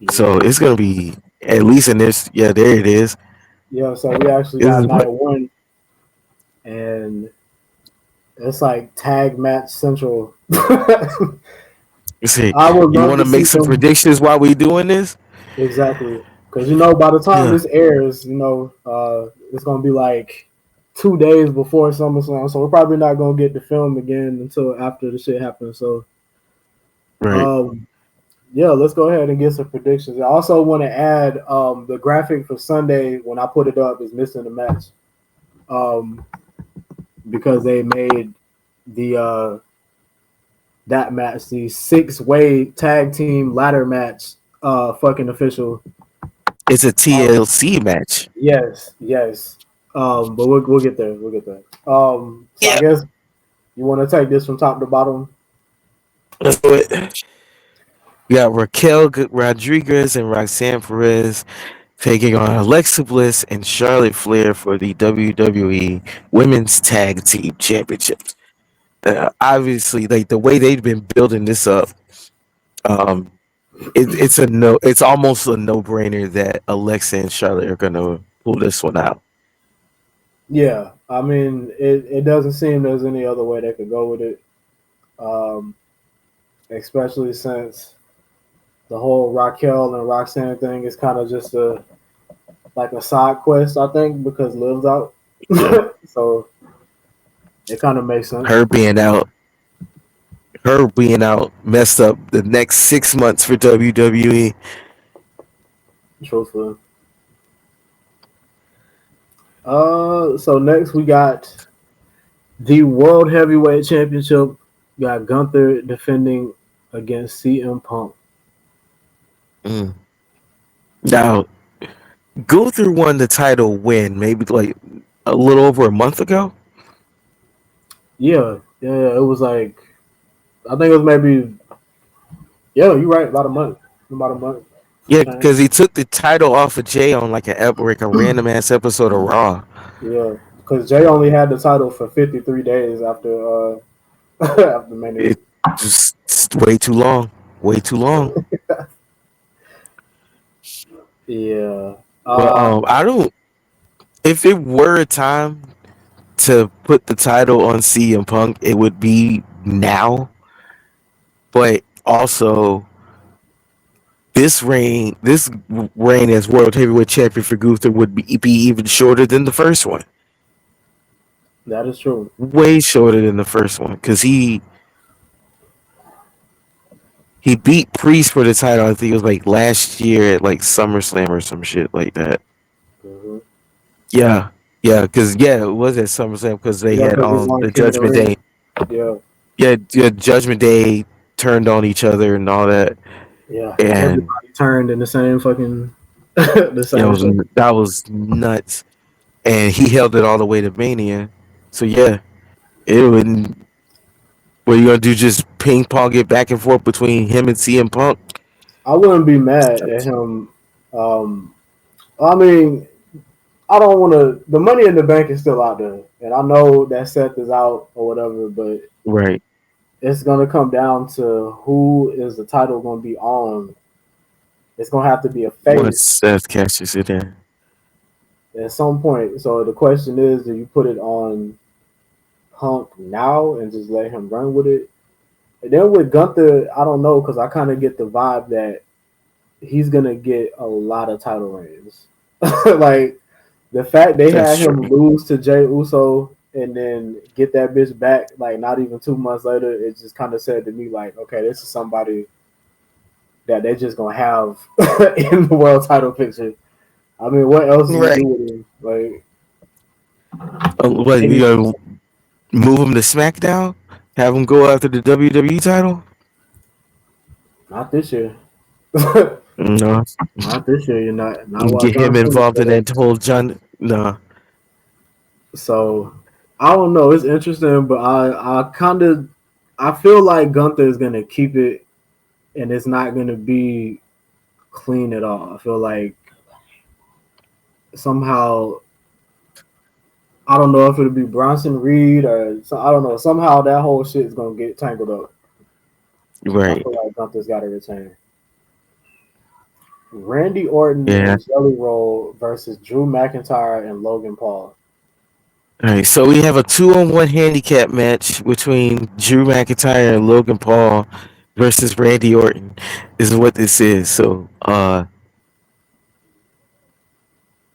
So
Yeah,
it's gonna be at least in this. Yeah, there it is.
yeah. So we actually
This
got
is
night
what.
one, and it's like tag match central.
You see,
I would
you
love
want
to
to make
see
some
them
predictions while we doing this?
exactly because by the time
Yeah.
this airs, it's gonna be like 2 days before SummerSlam, so we're probably not gonna get the film again until after the shit happens. So,
Right.
um, yeah, let's go ahead and get some predictions. I also want to add the graphic for Sunday when I put it up is missing a match um, because they made the that match the 6-way tag team ladder match fucking official.
It's a
Um,
TLC match.
yes, yes. But we'll get there. We'll get there. So I
Yeah.
guess you want to take this from top to bottom.
Let's do it. We got Raquel Rodriguez and Roxanne Perez taking on Alexa Bliss and Charlotte Flair for the WWE Women's Tag Team Championships. Obviously, like the way they've been building this up, um, it's a no. It's almost a no brainer that Alexa and Charlotte are gonna pull this one out.
Yeah, I mean, it doesn't seem there's any other way they could go with it, um, especially since the whole Raquel and Roxanne thing is kind of just a side quest, I think, because Liv's out.
Yeah,
So it kind of makes sense.
her being out, her being out, messed up the next 6 months for WWE.
Truthfully. So next we got the World Heavyweight Championship. Got Gunther defending against CM Punk.
Mm. Now, Gunther won the title when maybe like a little over a month ago.
Yeah. It was like I think it was maybe you're right, about a month, some
Yeah,
change.
because he took the title off of Jay on like a random ass episode of Raw.
Yeah, because Jay only had the title for 53 days after after Mania.
It just way too long, way too long.
Yeah.
But
Uh,
I don't. If it were a time to put the title on CM Punk, it would be now. But also, this reign as world heavyweight champion for Gunther would be even shorter than the first one.
that is true.
Way shorter than the first one because he beat Priest for the title. I think it was like last year at like SummerSlam or some shit like that.
Hmm.
Yeah, yeah, because it was at SummerSlam because they
Yeah,
had
because he won
the
King of the
Judgment
Ring.
Day.
Yeah,
Yeah, Judgment Day turned on each other and all that,
yeah.
and
Everybody turned in the same fucking the
it
same
was
second.
that was nuts. And he held it all the way to Mania. So yeah, it wouldn't. What are you gonna do? Just ping pong it back and forth between him and CM Punk?
I wouldn't be mad at him. Um, I mean, I don't want to. The Money in the Bank is still out there, and I know that Seth is out or whatever, but
Right.
it's gonna come down to who is the title gonna be on. It's gonna have to be a
Once
face
Seth catches it in.
at some point. So the question is, do you put it on Punk now and just let him run with it? And then with Gunther, I don't know because I kind of get the vibe that he's gonna get a lot of title reigns. Like the fact they
That's
had him
true.
lose to Jay Uso and then get that bitch back like not even 2 months later, it just kind of said to me like, okay, this is somebody that they just gonna have in the world title picture. I mean, what else do you do
Right.
with him? Like
What you
maybe
gonna move him to SmackDown? Have him go after the WWE title?
not this year. Not
No.
this year. You're not while
Get
John
him
Cena's
involved in
there.
that whole John. No.
So I don't know. It's interesting, but I kind of I feel like Gunther is gonna keep it, and it's not gonna be clean at all. I feel like somehow I don't know if it'll be Bronson Reed or I don't know. Somehow that whole shit is gonna get tangled up. I
Right.
feel like Gunther's got to retain. Randy Orton
Yeah.
and Jelly Roll versus Drew McIntyre and Logan Paul.
All right. So we have a 2-on-1 handicap match between Drew McIntyre and Logan Paul versus Randy Orton. Is what this is. So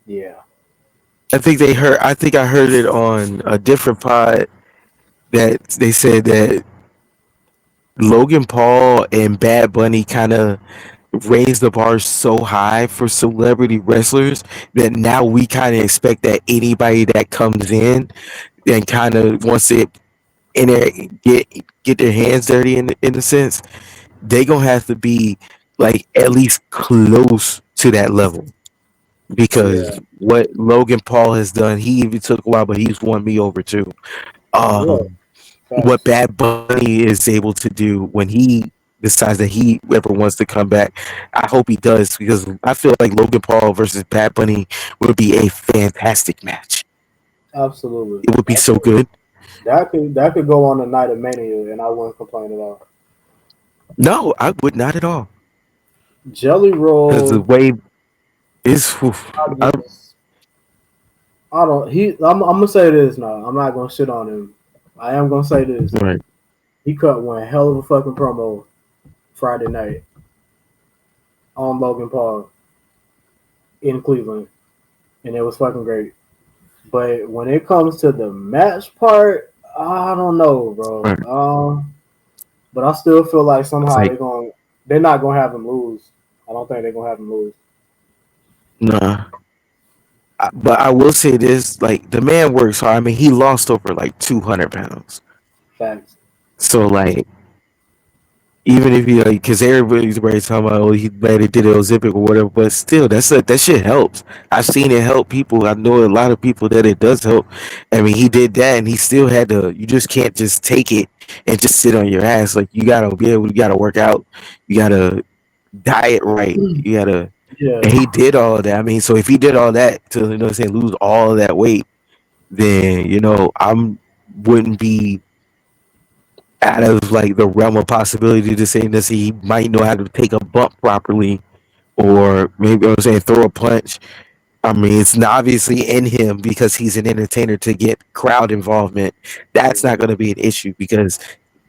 Yeah,
I think I heard it on a different pod that they said that Logan Paul and Bad Bunny kind of raised the bar so high for celebrity wrestlers that now we kind of expect that anybody that comes in and kind of wants to in there get their hands dirty in a sense, they gonna have to be like at least close to that level
yeah,
because what Logan Paul has done, he even took a while, but he's won me over too.
yeah.
Um, what
Facts.
Bad Bunny is able to do when he decides that he ever wants to come back. I hope he does because I feel like Logan Paul versus Bad Bunny would be a fantastic match.
Absolutely.
It would be so good.
That could go on a night of mania, and I wouldn't complain at all.
No, I would not at all
Jelly
because the
Roll,
way is,
I just, I don't. I'm gonna say this now. I'm not gonna shit on him. I am gonna say this.
right.
He cut one hell of a fucking promo Friday night on Logan Paul in Cleveland, and it was fucking great. But when it comes to the match part, I don't know, bro.
Right.
But I still feel like
It's
somehow
like
they're not gonna have him lose. I don't think they're gonna have him lose.
nah. But I will say this: like the man works hard. I mean, he lost over like 200 pounds.
Facts.
So like even if you like, because everybody's talking about, oh, he made it, did it Ozempic or whatever, but still, that shit helps. I've seen it help people. I know a lot of people that it does help. I mean, he did that, and he still had to. You just can't just take it and just sit on your ass. Like you gotta be able, you gotta work out, you gotta diet right, you gotta. And
Yeah,
he did all of that. I mean, so if he did all that to, what I'm saying, lose all of that weight, then I'm wouldn't be out of like the realm of possibility to say that he might know how to take a bump properly, or maybe I'm saying throw a punch. I mean, it's obviously in him because he's an entertainer to get crowd involvement. That's not going to be an issue because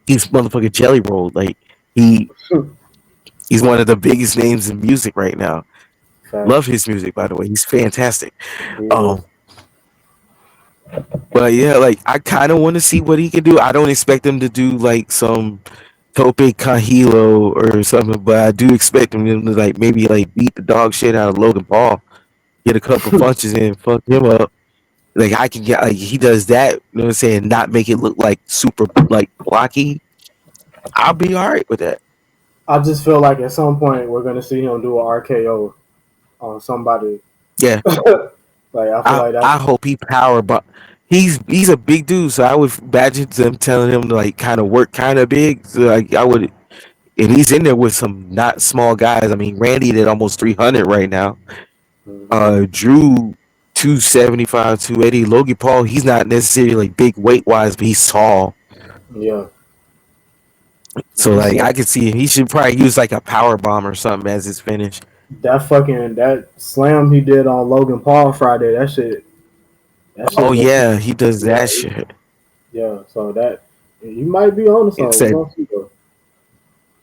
he's motherfucking Jelly Roll. Like he he's one of the biggest names in music right now. Love
facts.
his music, by the way. He's fantastic.
He is.
Um, but yeah, like I kind of want to see what he can do. I don't expect him to do like some Tope Kahilo or something, but I do expect him to like maybe like beat the dog shit out of Logan Paul, get a couple punches in, fuck him up. Like I can get like he does that, you know what I'm saying, not make it look like super like blocky. I'll be all right with that.
I just feel like at some point we're gonna see him do an RKO on somebody.
Yeah.
Like I feel like
I
that's
hope he power but he's a big dude, so I would imagine them telling him to like kind of work kind of big. So like I would, and he's in there with some not small guys. I mean, Randy did almost 300 right now.
mhm.
Drew 275, 280. Logan Paul, he's not necessarily like big weight wise, but he's tall.
Yeah.
So
He
like
said
I could see he should probably use like a power bomb or something as his finish.
that slam he did on Logan Paul Friday. That shit
Oh
go.
yeah, he does
Yeah,
that shit.
yeah. So that you might be on to
It's
something.
that
We're gonna see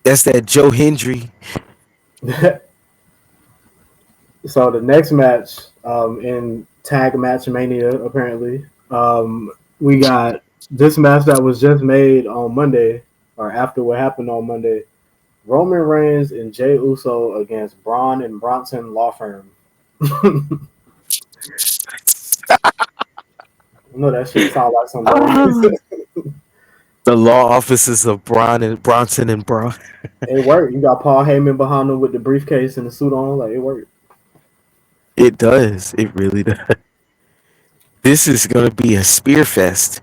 that's that Joe Hendry.
though. So the next match in Tag Match Mania, apparently, we got this match that was just made on Monday, or after what happened on Monday. Roman Reigns and Jay Uso against Braun and Bronson Law Firm. I know that shit sound like some noise.
Ah, the law offices of Braun and Bronson and Braun.
It worked. You got Paul Heyman behind him with the briefcase and the suit on. Like it worked.
It does. It really does. This is gonna be a spear fest.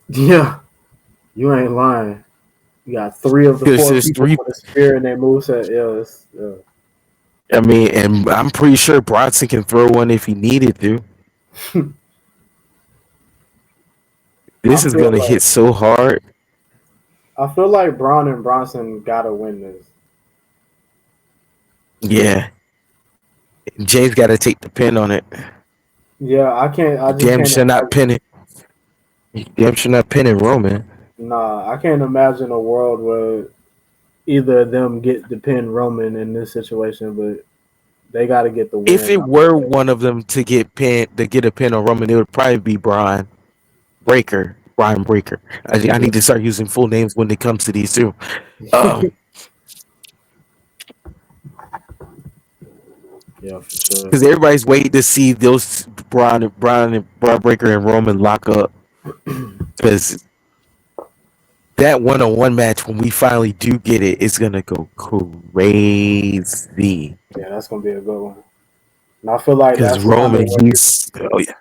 Yeah, you ain't lying. You got three of the
Because
four
there's
people
three.
with a spear in their moveset. Yeah,
I mean, and I'm pretty sure Bronson can throw one if he needed to.
yeah.
This is gonna hit so hard.
I feel like Braun and Bronson gotta win this.
Yeah, James got to take the pin on it.
Yeah, I can't. I just
Damn
can't
should not
imagine.
pin it. Damn should not pin it, Roman.
Nah, I can't imagine a world where either of them get the pin Roman in this situation, but they got to get the
If
win.
it were one of them to get pinned, to get a pin on Roman, it would probably be Brian Breaker. Brian Breaker. I
Yeah,
need to start using full names when it comes to these two.
yeah, for sure.
Because everybody's waiting to see those Brian Breaker and Roman lock up. Because that one-on-one match, when we finally do get it, it's gonna go crazy.
Yeah, that's gonna be a good one. And I feel like
Because
that's kind of
Roman,
what
he's oh yeah.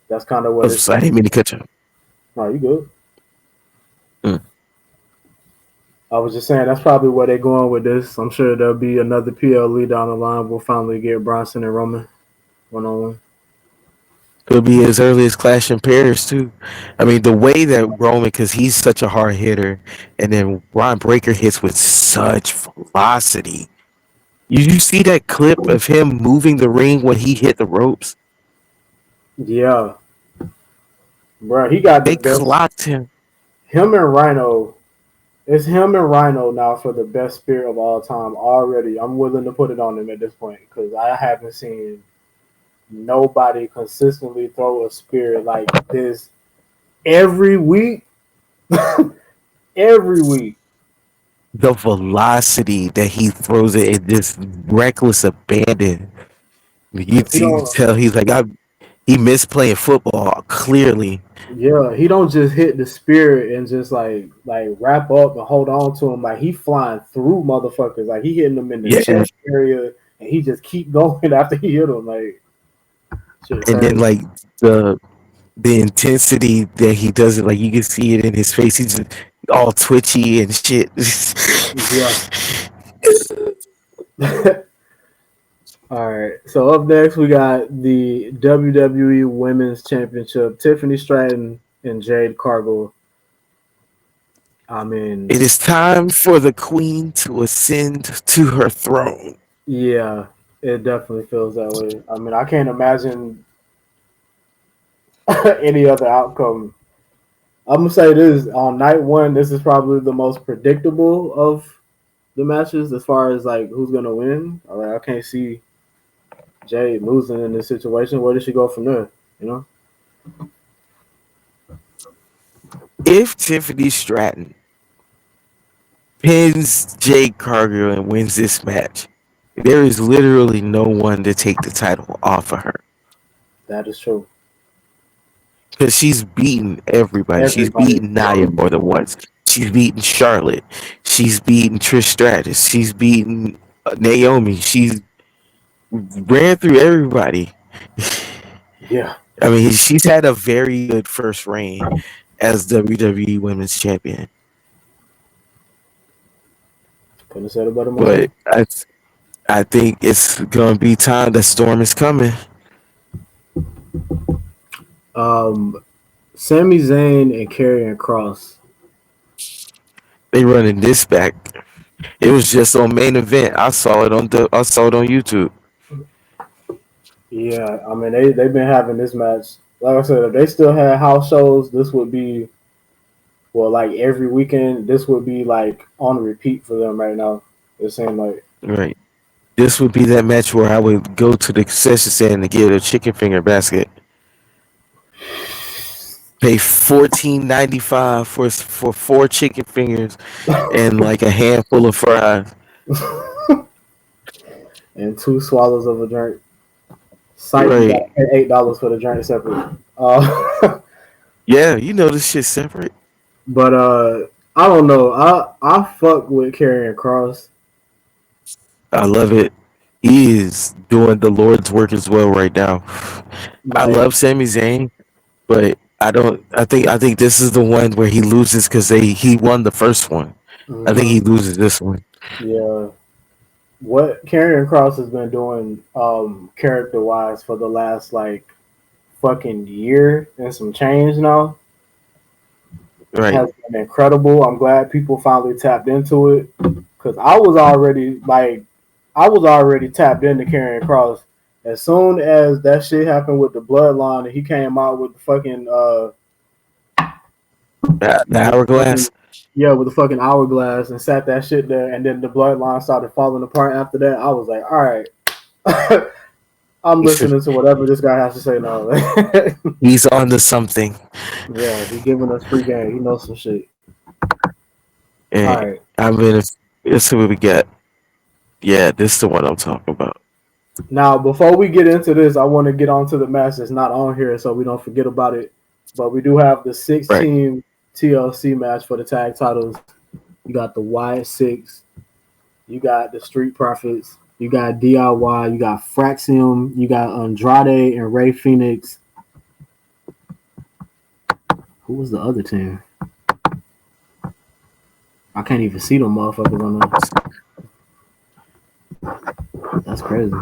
that's kind of what it's
I
gonna
didn't
be.
mean to cut you.
No, you good.
Mm.
I was just saying that's probably where they're going with this. I'm sure there'll be another PLE down the line. We'll finally get Bronson and Roman one on one.
It'll be as early as Clash in Paris too. I mean, the way that Roman, because he's such a hard hitter, and then Ron Breaker hits with such velocity. You see that clip of him moving the ring when he hit the ropes?
Yeah, bro, he got the
They
best.
clocked him.
Him and Rhino. It's him and Rhino now for the best spear of all time already. I'm willing to put it on him at this point because I haven't seen nobody consistently throw a spear like this every week. Every week.
The velocity that he throws it in this reckless abandon. You,
He
you
don't.
tell he's like, he missed playing football, clearly.
Yeah, he don't just hit the spear and just like wrap up and hold on to him. Like he flying through motherfuckers. Like he hitting them in the
Yeah.
chest area, and he just keep going after he hit them. Like shit,
And then,
crazy.
like, the intensity that he does it, like, you can see it in his face. He's just all twitchy and shit.
Yeah. All right. So up next we got the WWE Women's Championship. Tiffany Stratton and Jade Cargill. I mean,
It is time for the queen to ascend to her throne.
yeah, it definitely feels that way. I mean, I can't imagine any other outcome. I'm gonna say this on night one. This is probably the most predictable of the matches as far as like who's gonna win. All right, I can't see Jade losing in this situation. Where does she go from there? You know?
If Tiffany Stratton pins Jade Cargill and wins this match, there is literally no one to take the title off of her.
That is true.
Because she's beaten everybody. She's
Everybody.
beaten Nia more than once. She's beaten Charlotte. She's beaten Trish Stratus. She's beaten Naomi. She's ran through everybody.
Yeah.
I mean, she's had a very good first reign as WWE Women's Champion.
Couldn't have said it better myself.
But I think it's gonna be time. The storm is coming.
Um, Sami Zayn and Karrion Cross.
They running this back. It was just on main event. I saw it on YouTube.
Yeah, I mean they've been having this match. Like I said, if they still had house shows, this would be well like every weekend. This would be like on repeat for them right now. It seemed like
Right. This would be that match where I would go to the concession stand to get a chicken finger basket. Pay $14.95 for 4 chicken fingers and like a handful of fries.
and two swallows of a drink. Psych, you got
Right.
to pay $8 for the drink separate.
Yeah, you know this shit's separate.
But I don't know. I fuck with Karrion Cross.
I love it. He is doing the Lord's work as well right now. I
Like,
love Sami Zayn, but I think this is the one where he loses because he won the first one. I think
mhm,
he loses this one.
yeah. What Karrion Cross has been doing, character wise for the last like fucking year and some change now
Right.
has been incredible. I'm glad people finally tapped into it because I was already tapped into Karrion Cross. As soon as that shit happened with the bloodline and he came out with the fucking
The
with the fucking
hourglass.
yeah, with the fucking hourglass and sat that shit there and then the bloodline started falling apart after that, I was like, all right. I'm listening to whatever this guy has to say now.
He's on to something.
Yeah, he giving us free game. He knows some shit. All
And
right.
I mean, let's see what we get. Yeah, this is the one I'm talking about.
Now, before we get into this, I want to get on to the match that's not on here so we don't forget about it. But we do have the six
Right.
team TLC match for the tag titles. You got the Wyatt Six, you got the Street Profits, you got DIY, you got Fraxium, you got Andrade and Ray Phoenix. Who was the other team? I can't even see them motherfuckers on there. That's crazy.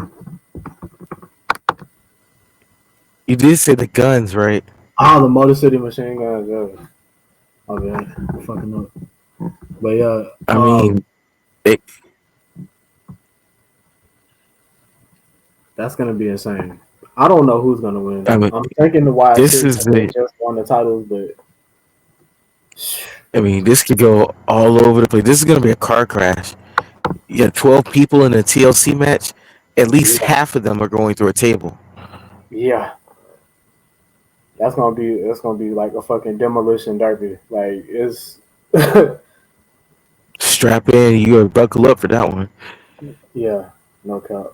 You did say the guns, right?
Oh, the Motor City Machine Guns. Yeah. Oh man, I'm fucking up. But yeah,
I mean, it,
that's gonna be insane. I don't know who's gonna win.
I mean,
I'm thinking the Y
this
Six.
is
They
the.
just won the titles, but
I mean, this could go all over the place. This is gonna be a car crash. You got 12 people in a TLC match. At least
yeah,
half of them are going through a table.
yeah, that's gonna be like a fucking demolition derby. Like it's
Strap in. You gotta buckle up for that one.
yeah, no cap.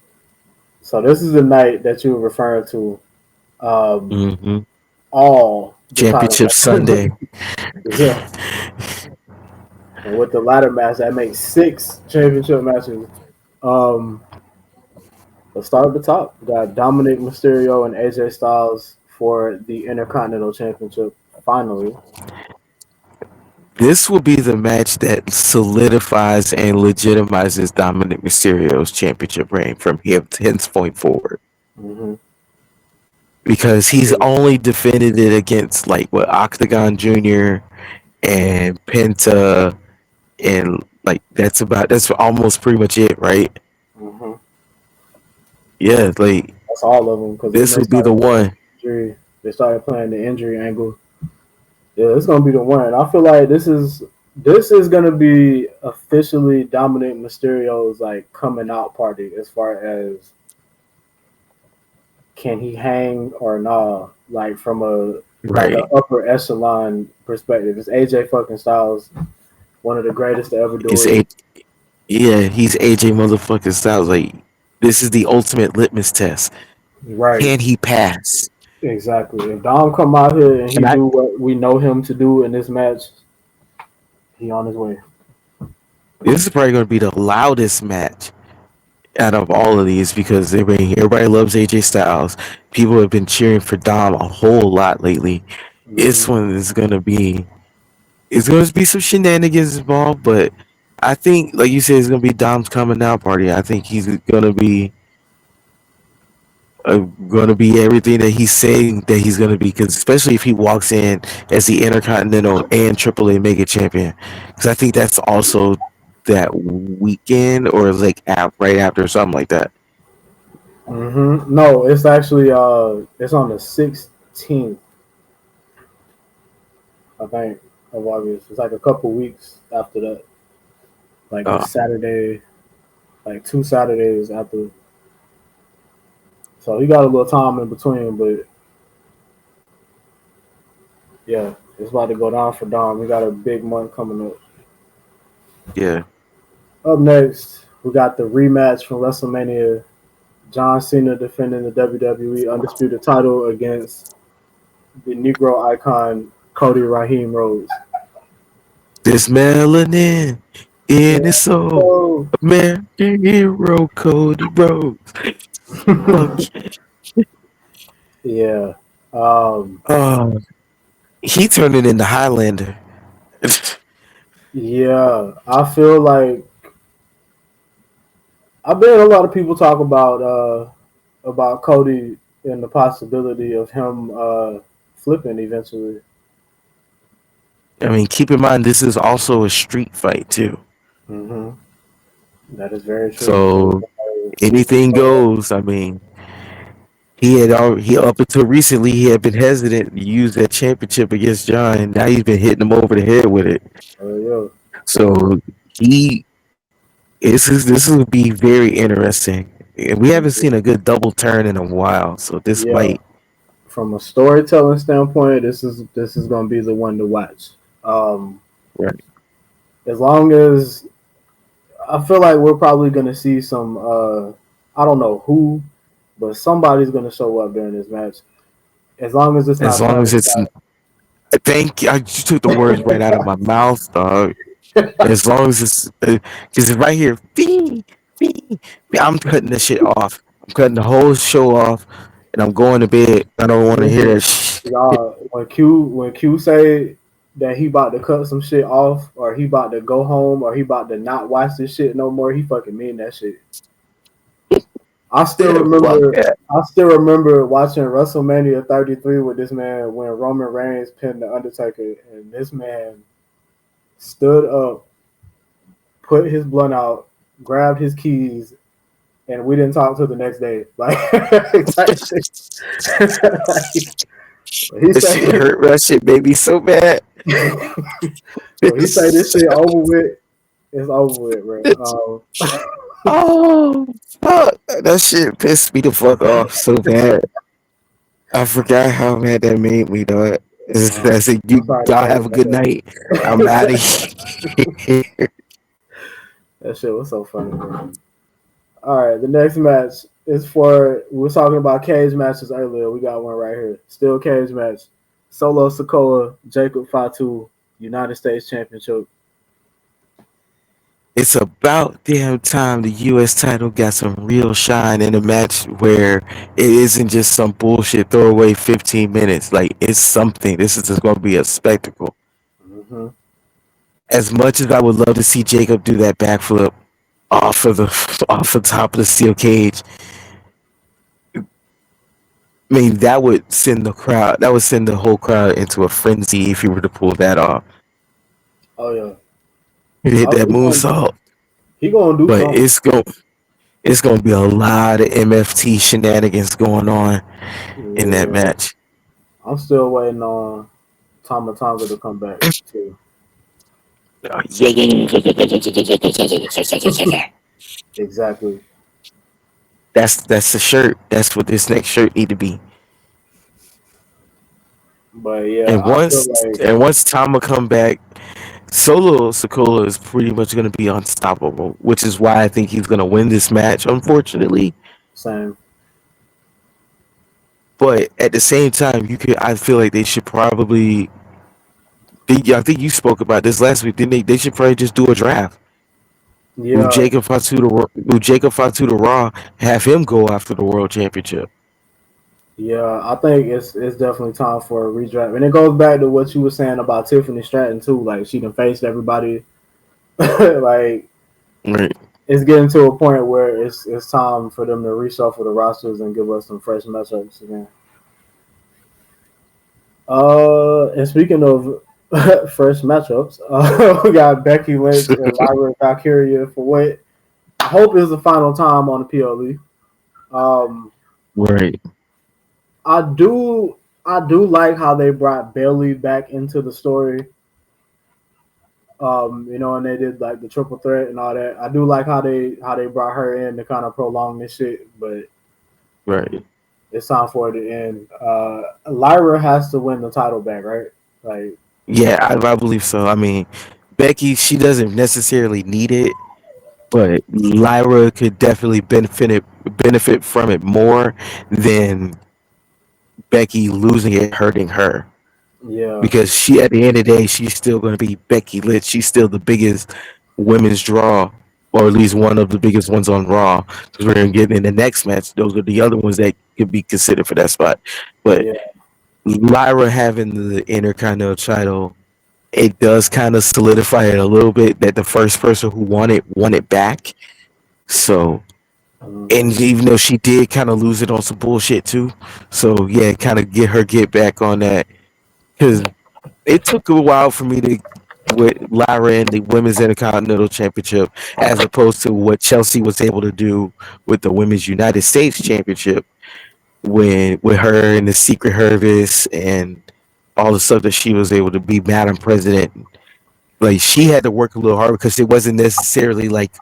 So this is the night that you were referring to. Um,
Hmm.
all the title
Championship
matches.
Sunday.
Yeah, and with the ladder match, that makes six championship matches. Um, let's start at the top. We got Dominic Mysterio and AJ Styles for the Intercontinental Championship. Finally,
This will be the match that solidifies and legitimizes Dominic Mysterio's championship reign from here henceforth forward.
hmm
Because he's only defended it against like what Octagon Jr. and Penta, and like that's almost pretty much it, right?
hmm
Yeah, like
that's all of them. Because then
this
they
would be
started
the
playing
one.
injury. They started playing the injury angle. Yeah, it's gonna be the one. I feel like this is gonna be officially Dominic Mysterio's like coming out party as far as can he hang or nah, like from a like a
Right.
upper echelon perspective. It's AJ fucking Styles, one of the greatest to ever do
It's
it.
a he's AJ motherfucking Styles. Like this is the ultimate litmus test.
Right,
Can he pass?
exactly. If Dom come out here and he
And I
do what we know him to do in this match, he on his way.
this is probably going to be the loudest match out of all of these because everybody loves AJ Styles. People have been cheering for Dom a whole lot lately. This
hmm
one is going to be it's going to be some shenanigans involved, but I think, like you said, it's going to be Dom's coming out party. I think he's going to be everything that he's saying that he's going to be. Because especially if he walks in as the Intercontinental and AAA Mega Champion, because I think that's also that weekend or like right after or something like that.
No, it's actually it's on the 16th, I think, of August. It's like a couple weeks after that. Like
Uh,
it's Saturday, like two Saturdays after. So he got a little time in between, but yeah, it's about to go down for Dom. We got a big month coming up.
yeah,
Up next, we got the rematch from WrestleMania. John Cena defending the WWE Undisputed title against the Negro icon Cody Raheem Rhodes.
this melanin in
Yeah.
his soul,
Oh.
American hero Cody Rhodes. Fuck.
Yeah. Um,
Oh, he turned it into Highlander.
yeah. I feel like I've been a lot of people talk about Cody and the possibility of him flipping eventually.
I mean, keep in mind this is also a street fight too.
hmm That is very true. So
So anything goes. I mean, he up until recently he had been hesitant to use that championship against John, and now he's been hitting him over the head with it.
yeah.
So he this will be very interesting. And we haven't seen a good double turn in a while, so this
Yeah.
might.
From a storytelling standpoint, this is gonna be the one to watch. Um,
Right.
as long as I feel like we're probably gonna see some I don't know who, but somebody's gonna show up during this match. As long as it's
As
not
long as
Travis
it's, I think I just took the words right out of my mouth, dog.
Scott.
As long as it's, because it's right here, I'm cutting this shit off. I'm cutting the whole show off, and I'm going to bed. I don't want to hear
Listen,
that shit.
y'all, when Q say that he about to cut some shit off, or he about to go home, or he about to not watch this shit no more, he fucking mean that shit. I still
Yeah, fuck
remember.
that.
I still remember watching WrestleMania 33 with this man when Roman Reigns pinned the Undertaker, and this man stood up, put his blunt out, grabbed his keys, and we didn't talk till the next day. Like type shit. Like, he
That shit
said,
hurt. That shit made me so bad.
when he say this shit over with, it's over with, bro.
Oh fuck! That shit pissed me the fuck off so bad. I forgot how mad that made me, dog. I said,
I'm
"You
sorry to
y'all
say
have a good night. I'm out of
that.
here."
That shit was so funny, bro. All right, the next match is for. We were talking about cage matches earlier. We got one right here. Still cage match. Solo Sokoa, Jacob Fatu, United States Championship.
It's about damn time the U.S. title got some real shine in a match where it isn't just some bullshit throwaway 15 minutes. Like it's something. This is just going to be a spectacle.
Mm-hmm.
As much as I would love to see Jacob do that backflip off of the off the top of the steel cage, I mean that would send the crowd. That would send the whole crowd into a frenzy if he were to pull that off.
Oh yeah.
Hit
Oh,
that moonsault,
he gonna do
but
something.
it's gonna be a lot of MFT shenanigans going on in that
Yeah.
match.
I'm still waiting on Tama Tonga to come back too. Exactly.
That's the shirt. That's what this next shirt need to be.
But yeah,
And
I feel
once
like
and once Tama come back, Solo Sokola is pretty much going to be unstoppable, which is why I think he's going to win this match. Unfortunately,
same.
but at the same time, you could. I feel like they should probably. I think you spoke about this last week, didn't they? They should probably just do a draft.
Yeah,
Move Jacob Fatu to Raw. Have him go after the World Championship.
yeah. I think it's definitely time for a redraft, and it goes back to what you were saying about Tiffany Stratton too. Like she done faced everybody. Like
Right.
it's getting to a point where it's time for them to reshuffle the rosters and give us some fresh matchups again. And speaking of fresh matchups, we got Becky Lynch and Lyra Valkyria for what I hope is the final time on the PLE. Um,
Right.
I do I do like how they brought Bailey back into the story. And they did like the triple threat and all that. I do like how they brought her in to kind of prolong this shit, but
Right.
it's time for it to end. Lyra has to win the title back, right? Like,
Yeah, I believe so. I mean, Becky, she doesn't necessarily need it, but Lyra could definitely benefit from it more than Becky losing it hurting her.
yeah,
Because she, at the end of the day, she's still going to be Becky Lynch. She's still the biggest women's draw, or at least one of the biggest ones on Raw. Because we're going to get in the next match. Those are the other ones that could be considered for that spot. But
yeah,
Lyra having the Intercontinental title, it does kind of solidify it a little bit that the first person who won it back. So,
mm-hmm.
and even though she did kind of lose it on some bullshit too, so yeah, kind of get back on that because it took a while for me to with Lyra in the Women's Intercontinental Championship as opposed to what Chelsea was able to do with the Women's United States Championship when with her and the Secret Service and all the stuff that she was able to be Madam President. Like she had to work a little hard because it wasn't necessarily like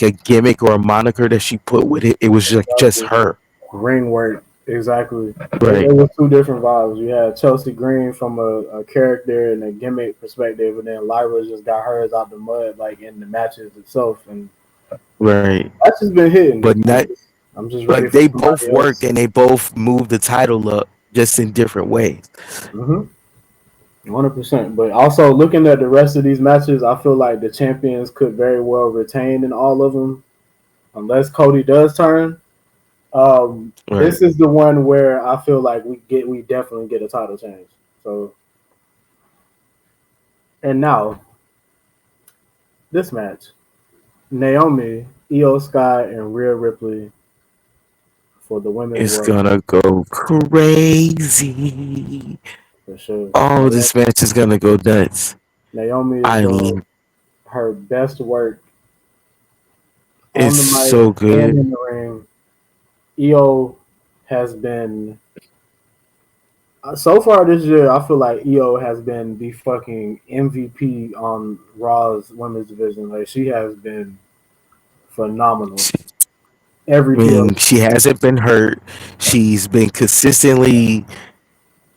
a gimmick or a moniker that she put with it. It was just
Exactly.
her.
Ring work, exactly. It
Right.
was two different vibes. You had Chelsea Green from a character and a gimmick perspective, and then Lyra just got hers out the mud, like in the matches itself, and
Right.
that's just been hitting.
But not
I'm just ready
but
for
they both
somebody
worked
else.
and they both moved the title up just in different ways.
100%. But also looking at the rest of these matches, I feel like the champions could very well retain in all of them, unless Cody does turn.
Right.
This is the one where I feel like we definitely get a title change. So And now this match: Naomi, Io Sky, and Rhea Ripley for the women's
It's
world
gonna go crazy.
for sure.
Oh, this match is gonna go nuts.
Naomi is
I
doing her best work on
it's
the mic
so
and
good.
in the ring. Io has been so far this year. I feel like Io has been the fucking MVP on Raw's women's division. Like she has been phenomenal. Every
I
TLC.
mean, she hasn't been hurt. She's been consistently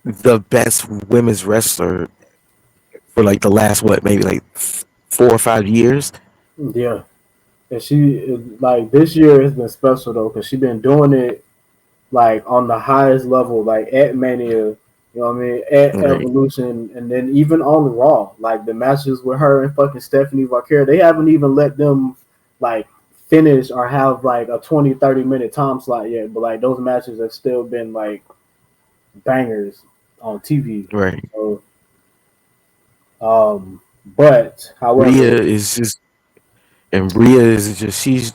the best women's wrestler for like the last what, maybe like 4 or 5 years.
Yeah, and she like this year has been special though because she been doing it like on the highest level, like at Mania, you know what I mean, at
Right,
Evolution, and then even on Raw, like the matches with her and fucking Stephanie Vaquer, they haven't even let them like finish or have like a 20-30 minute time slot yet, but like those matches have still been like bangers on TV.
right.
So, but
Rhea
however,
is just, and Rhea is just, she's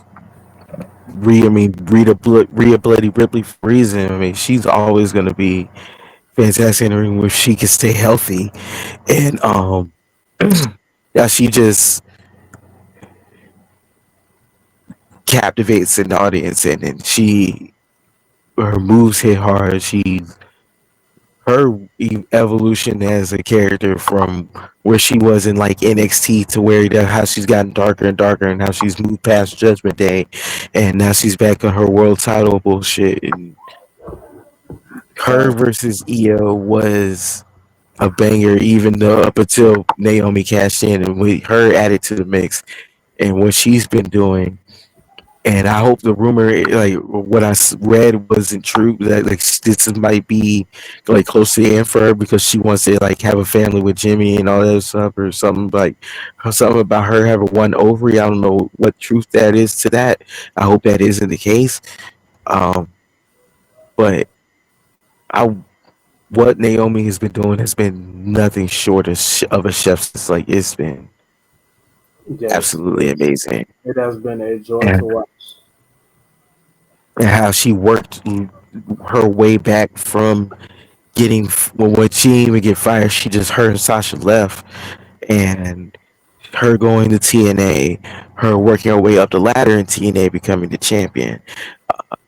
Rhea. I mean, Rhea Bloody Ripley for a reason. I mean, she's always gonna be fantastic in the ring if she can stay healthy. And yeah, she just captivates an audience, and she her moves hit hard. Her evolution as a character from where she was in like NXT to where how she's gotten darker and darker, and how she's moved past Judgment Day, and now she's back on her world title bullshit. And her
uh,
versus Io was a banger, even though up until Naomi cashed in and with her added to the mix and what she's been doing. And I hope the rumor, like what read, wasn't true. That like this might be like close to the end for her because she wants to like have a family with Jimmy and all that stuff, or something like something about her having one ovary. I don't know what truth that is to that. I hope that isn't the case. Um, but I what Naomi has been doing has been nothing short of a chef's. Like it's been
yes,
absolutely amazing,
it has been a joy to
and,
watch.
and how she worked her way back from getting when she didn't even get fired. She just her and Sasha left, and her going to TNA, her working her way up the ladder in TNA, becoming the champion,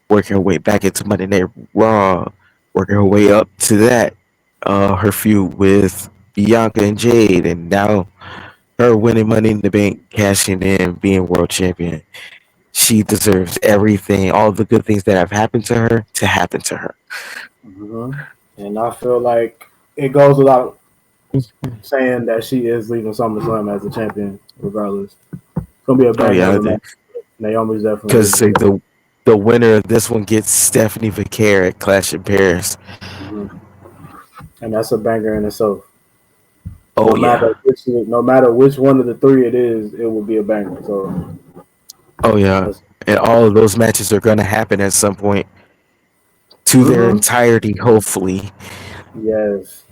working her way back into Monday Night Raw, working her way up to that, her feud with Bianca and Jade, and now her winning Money in the Bank, cashing in, being world champion. She deserves everything, all the good things that have happened to her, to happen to her.
Hmm. And I feel like it goes without saying that she is leaving SummerSlam as a champion, regardless. It's gonna be a
Oh
banger of
yeah,
a match. Naomi's definitely
because
leaving.
the winner of this one gets Stephanie Vaquer at Clash in Paris.
Hmm. And that's a banger in itself.
Oh yeah,
No matter which one of the three it is, it will be a banger. So
oh yeah,
that's,
and all of those matches are gonna happen at some point to their
hmm,
entirety, hopefully.
yes.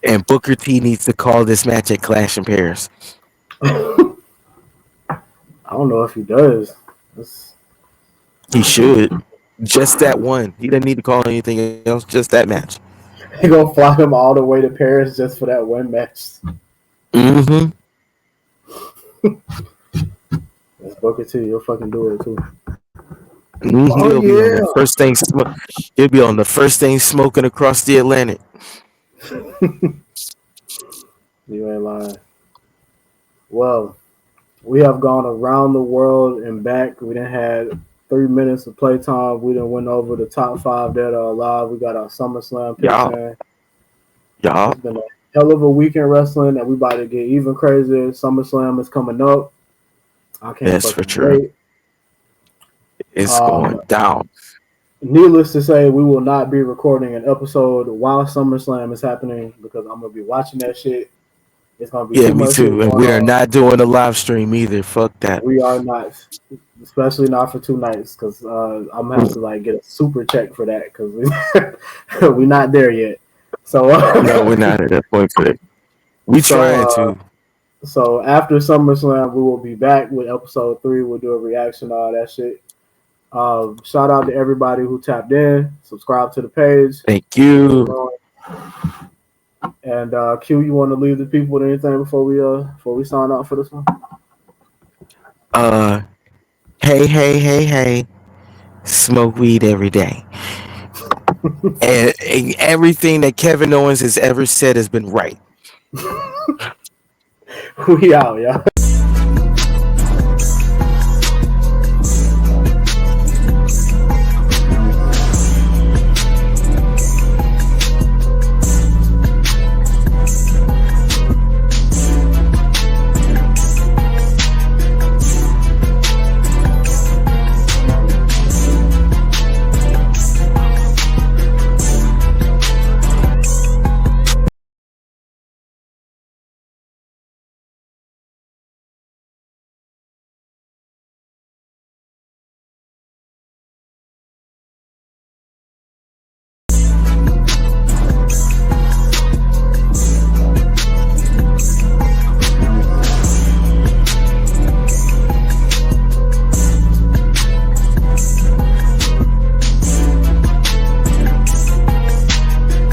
And Booker T needs to call this match at Clash in Paris.
I don't know if he does. It's,
He should. Just that one. He doesn't need to call anything else. Just that match.
he gonna fly him all the way to Paris just for that one match.
Mm-hmm.
That's Booker T. He'll fucking do it too.
Mm-hmm.
Oh
He'll be on
yeah.
the first thing. He'll be on the first thing smoking across the Atlantic.
You ain't lying. Well, we have gone around the world and back. We done had 3 minutes of playtime. We done went over the top five that are alive. We got our SummerSlam picks
Y'all,
in.
y'all.
It's been a hell of a weekend wrestling, and we about to get even crazier. SummerSlam is coming up. I can't
That's for
fucking
true.
wait.
It's
Um,
going down.
Needless to say, we will not be recording an episode while SummerSlam is happening because I'm gonna be watching that shit. It's gonna be
Yeah,
too
me
much shit
too. And
going
we are
on.
not doing a live stream either. Fuck that.
We are not, especially not for 2 nights, because I'm gonna have to like get a super check for that because we we're not there yet. So
No, we're not at that point for that. We
So
trying to.
so after SummerSlam, we will be back with episode 3. We'll do a reaction to all that shit. Shout out to everybody who tapped in. Subscribe to the page.
Thank
Keep it
you.
going. And Q, you want to leave the people with anything before we sign off for this one?
Uh, hey. Smoke weed every day. And everything that Kevin Owens has ever said has been right.
We out, y'all.